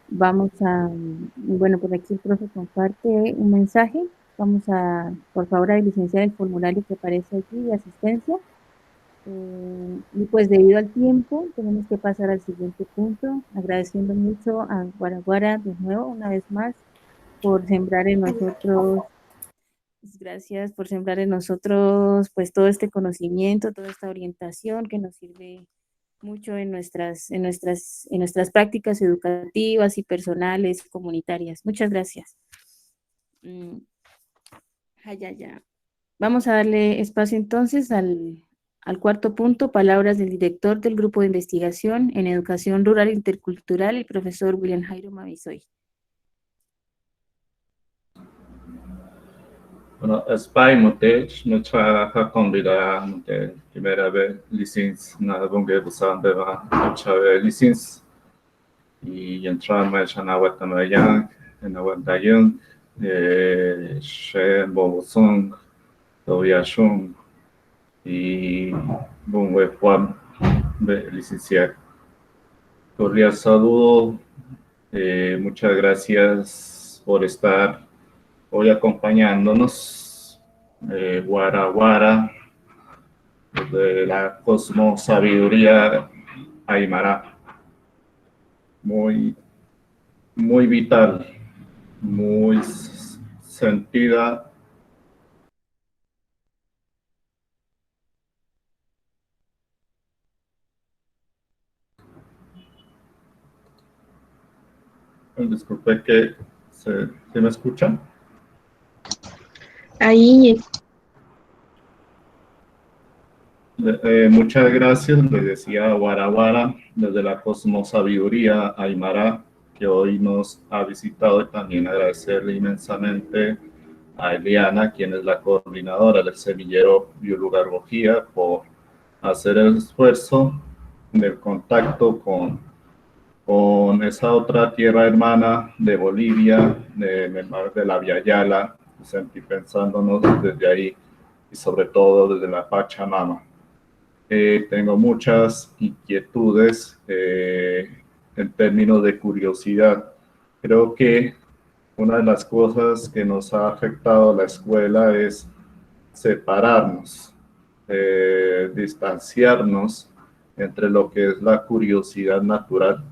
Vamos a, bueno, por aquí el profe comparte un mensaje. Vamos a, por favor, a diligenciar el formulario que aparece aquí de asistencia. Y pues debido al tiempo, tenemos que pasar al siguiente punto, agradeciendo mucho a Guaraguara de nuevo, una vez más, por sembrar en nosotros, gracias por sembrar en nosotros pues todo este conocimiento, toda esta orientación que nos sirve mucho en nuestras prácticas educativas y personales, comunitarias. Muchas gracias. Vamos a darle espacio entonces al cuarto punto, palabras del director del Grupo de Investigación en Educación Rural e Intercultural, el profesor William Jairo Mavisoy. Bueno, Spy Motech, nuestra convidada, primera vez, licencia, nada, bonge, buscan, beba, nuestra licencia, y entramos en Aguatamaya, en Aguatayang, Shen, Bobosong, Tobiashung, y Bungwe Juan, licenciado. Cordial saludo, muchas gracias por estar hoy acompañándonos, Guaraguara, de la Cosmos Sabiduría Aymara. Muy vital, muy sentida. Disculpe que se me escuchan. Ahí. Muchas gracias, les decía Guaraguara, desde la Cosmos Sabiduría Aymara, que hoy nos ha visitado, y también agradecerle inmensamente a Eliana, quien es la coordinadora del semillero Biolugarbojía, por hacer el esfuerzo del contacto con esa otra tierra hermana de Bolivia, de la Viayala, pensándonos desde ahí y sobre todo desde la Pachamama. Tengo muchas inquietudes en términos de curiosidad. Creo que una de las cosas que nos ha afectado a la escuela es separarnos, distanciarnos entre lo que es la curiosidad natural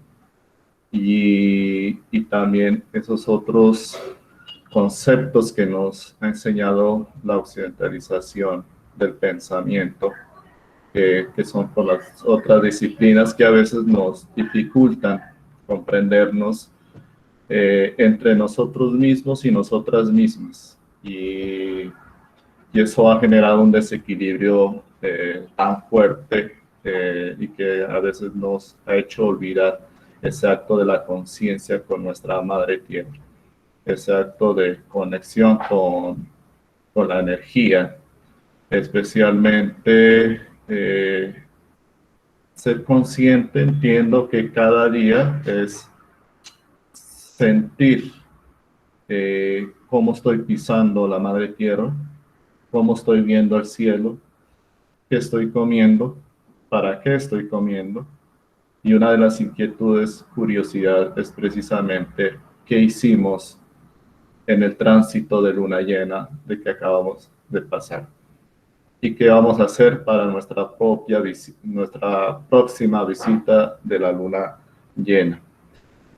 y también esos otros conceptos que nos ha enseñado la occidentalización del pensamiento, que son por las otras disciplinas que a veces nos dificultan comprendernos entre nosotros mismos y nosotras mismas. Y eso ha generado un desequilibrio tan fuerte y que a veces nos ha hecho olvidar ese acto de la conciencia con nuestra madre tierra. ese acto de conexión con la energía, especialmente ser consciente, entiendo que cada día es sentir cómo estoy pisando la madre tierra, cómo estoy viendo el cielo, qué estoy comiendo, para qué estoy comiendo. Y una de las inquietudes, curiosidad, es precisamente qué hicimos en el tránsito de luna llena de que acabamos de pasar. Y qué vamos a hacer para nuestra próxima visita de la luna llena.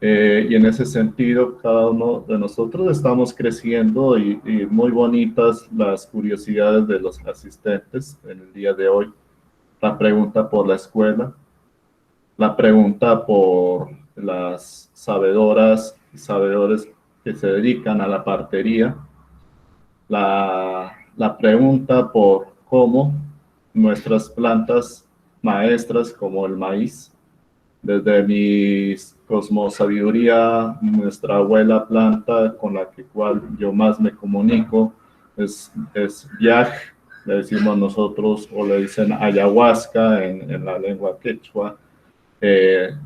Y en ese sentido, cada uno de nosotros estamos creciendo y muy bonitas las curiosidades de los asistentes en el día de hoy. La pregunta por la escuela, la pregunta por las sabedoras y sabedores que se dedican a la partería, la pregunta por cómo nuestras plantas maestras como el maíz, desde mi cosmosabiduría, nuestra abuela planta con la cual yo más me comunico es yaj, le decimos nosotros, o le dicen ayahuasca en la lengua quechua,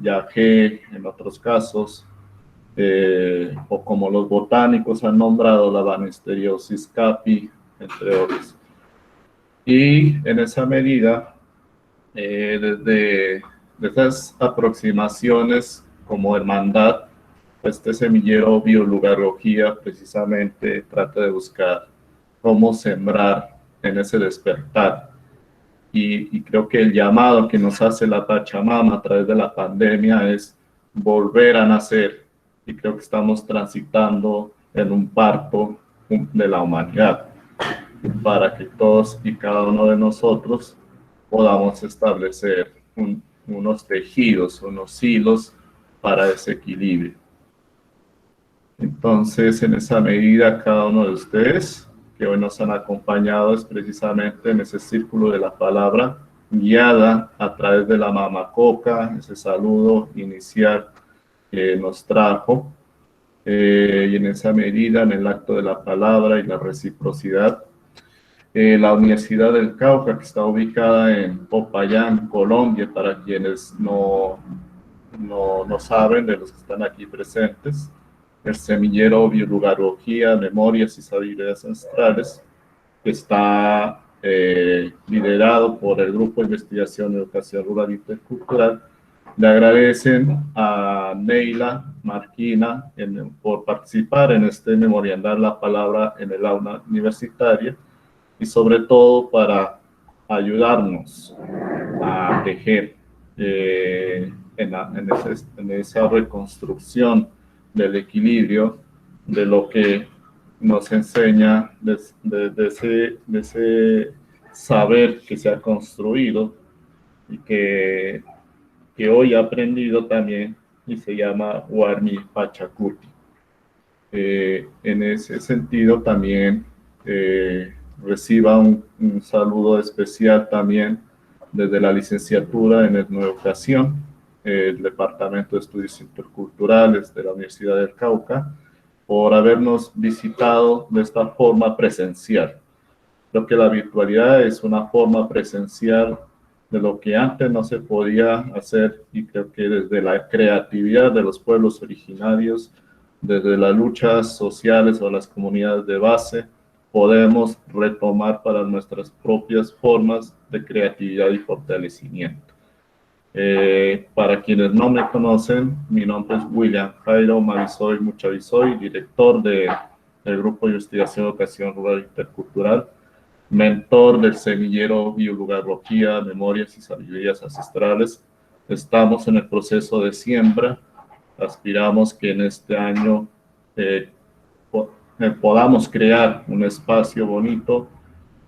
yagé en otros casos, o como los botánicos han nombrado la Banisteriopsis capi, entre otros. Y en esa medida, desde esas aproximaciones como hermandad, este semillero biolugarología precisamente trata de buscar cómo sembrar en ese despertar. Y creo que el llamado que nos hace la Pachamama a través de la pandemia es volver a nacer. Y creo que estamos transitando en un parto de la humanidad para que todos y cada uno de nosotros podamos establecer unos tejidos, unos hilos para ese equilibrio. Entonces, en esa medida, cada uno de ustedes que hoy nos han acompañado es precisamente en ese círculo de la palabra, guiada a través de la mamacoca, ese saludo inicial que nos trajo, y en esa medida, en el acto de la palabra y la reciprocidad, la Universidad del Cauca, que está ubicada en Popayán, Colombia, para quienes no saben, de los que están aquí presentes, el semillero Biolugarología, Memorias y Sabidurías Ancestrales, que está liderado por el Grupo de Investigación de Educación Rural Intercultural. Le agradecen a Neila Marquina por participar en este memoriandar la palabra en el aula universitaria y sobre todo para ayudarnos a tejer en esa reconstrucción del equilibrio de lo que nos enseña de ese saber que se ha construido y que hoy he aprendido también y se llama Warmi Pachacuti. En ese sentido también reciba un saludo especial también desde la licenciatura en Etnoeducación, el Departamento de Estudios Interculturales de la Universidad del Cauca, por habernos visitado de esta forma presencial. Creo que la virtualidad es una forma presencial de lo que antes no se podía hacer, y creo que desde la creatividad de los pueblos originarios, desde las luchas sociales o las comunidades de base, podemos retomar para nuestras propias formas de creatividad y fortalecimiento. Para quienes no me conocen, mi nombre es William Jairo Mavisoy Muchavisoy, director del Grupo de Investigación de Educación Rural Intercultural, mentor del semillero Biolugarología, Memorias y Sabidurías Ancestrales. Estamos en el proceso de siembra. Aspiramos que en este año podamos crear un espacio bonito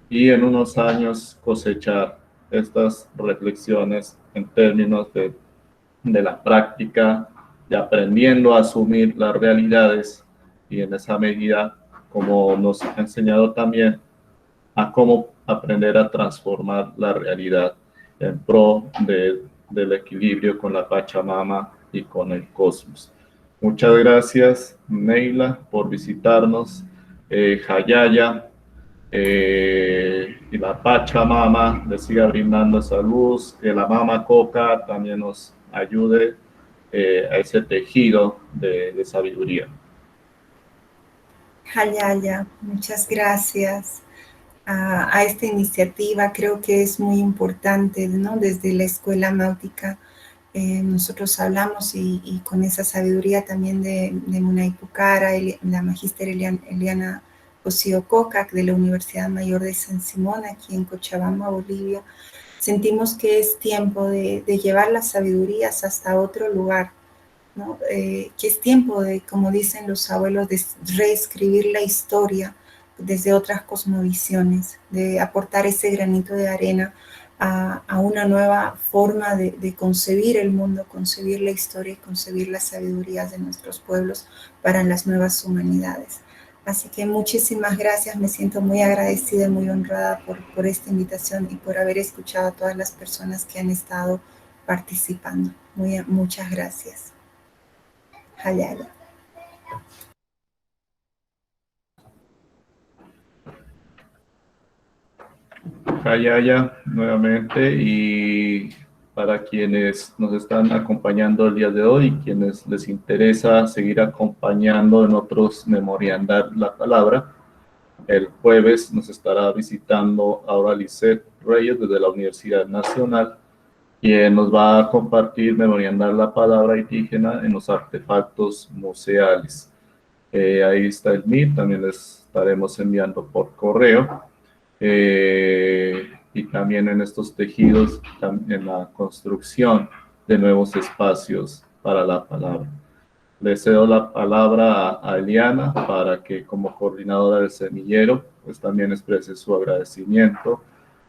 y en unos años cosechar estas reflexiones en términos de la práctica, de aprendiendo a asumir las realidades y en esa medida, como nos ha enseñado también, a cómo aprender a transformar la realidad en pro del equilibrio con la Pachamama y con el cosmos. Muchas gracias, Neila, por visitarnos. Jayaya, y la Pachamama le siga brindando salud, que la Mama Coca también nos ayude a ese tejido de sabiduría. Hayaya, muchas gracias a esta iniciativa. Creo que es muy importante, ¿no? Desde la Escuela Náutica nosotros hablamos y con esa sabiduría también de Munay Pucara, la magíster Eliana Cosío Cocac de la Universidad Mayor de San Simón, aquí en Cochabamba, Bolivia. Sentimos que es tiempo de llevar las sabidurías hasta otro lugar, ¿no? Que es tiempo de, como dicen los abuelos, de reescribir la historia desde otras cosmovisiones, de aportar ese granito de arena a una nueva forma de concebir el mundo, concebir la historia y concebir las sabidurías de nuestros pueblos para las nuevas humanidades. Así que muchísimas gracias, me siento muy agradecida y muy honrada por esta invitación y por haber escuchado a todas las personas que han estado participando. Muchas gracias. Hayaya. Hayaya, nuevamente, y para quienes nos están acompañando el día de hoy, quienes les interesa seguir acompañando en otros Memoriandar la Palabra, el jueves nos estará visitando ahora Lisette Reyes desde la Universidad Nacional, quien nos va a compartir Memoriandar la Palabra indígena en los artefactos museales. Ahí está el MIT, también les estaremos enviando por correo. Y también en estos tejidos, en la construcción de nuevos espacios para la palabra. Le cedo la palabra a Eliana para que como coordinadora del semillero, pues también exprese su agradecimiento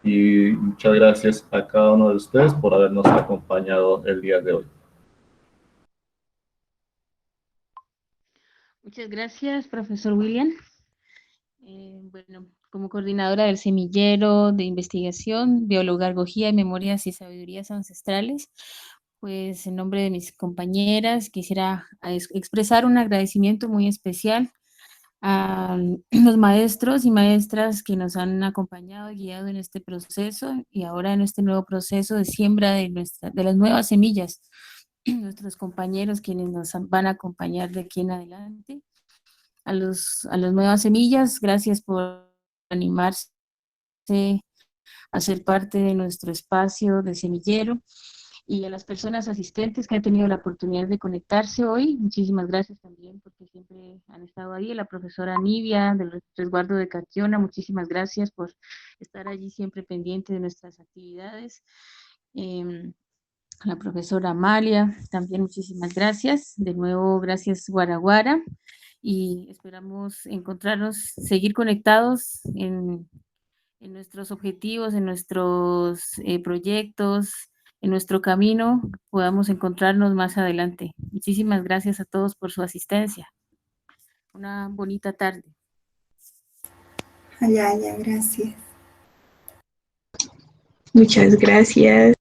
y muchas gracias a cada uno de ustedes por habernos acompañado el día de hoy. Muchas gracias, profesor William. Bueno, como coordinadora del semillero de investigación, biología, memorias y sabidurías ancestrales, pues en nombre de mis compañeras quisiera expresar un agradecimiento muy especial a los maestros y maestras que nos han acompañado y guiado en este proceso y ahora en este nuevo proceso de siembra de las nuevas semillas, nuestros compañeros quienes nos van a acompañar de aquí en adelante. A las nuevas semillas, gracias por animarse a ser parte de nuestro espacio de semillero, y a las personas asistentes que han tenido la oportunidad de conectarse hoy, muchísimas gracias también porque siempre han estado ahí. A la profesora Nivia del resguardo de Caquiona, muchísimas gracias por estar allí siempre pendiente de nuestras actividades. A la profesora Amalia, también muchísimas gracias. De nuevo, gracias Guaraguara, y esperamos encontrarnos, seguir conectados en nuestros objetivos, en nuestros proyectos, en nuestro camino, podamos encontrarnos más adelante. Muchísimas gracias a todos por su asistencia. Una bonita tarde. Hayaya, gracias. Muchas gracias.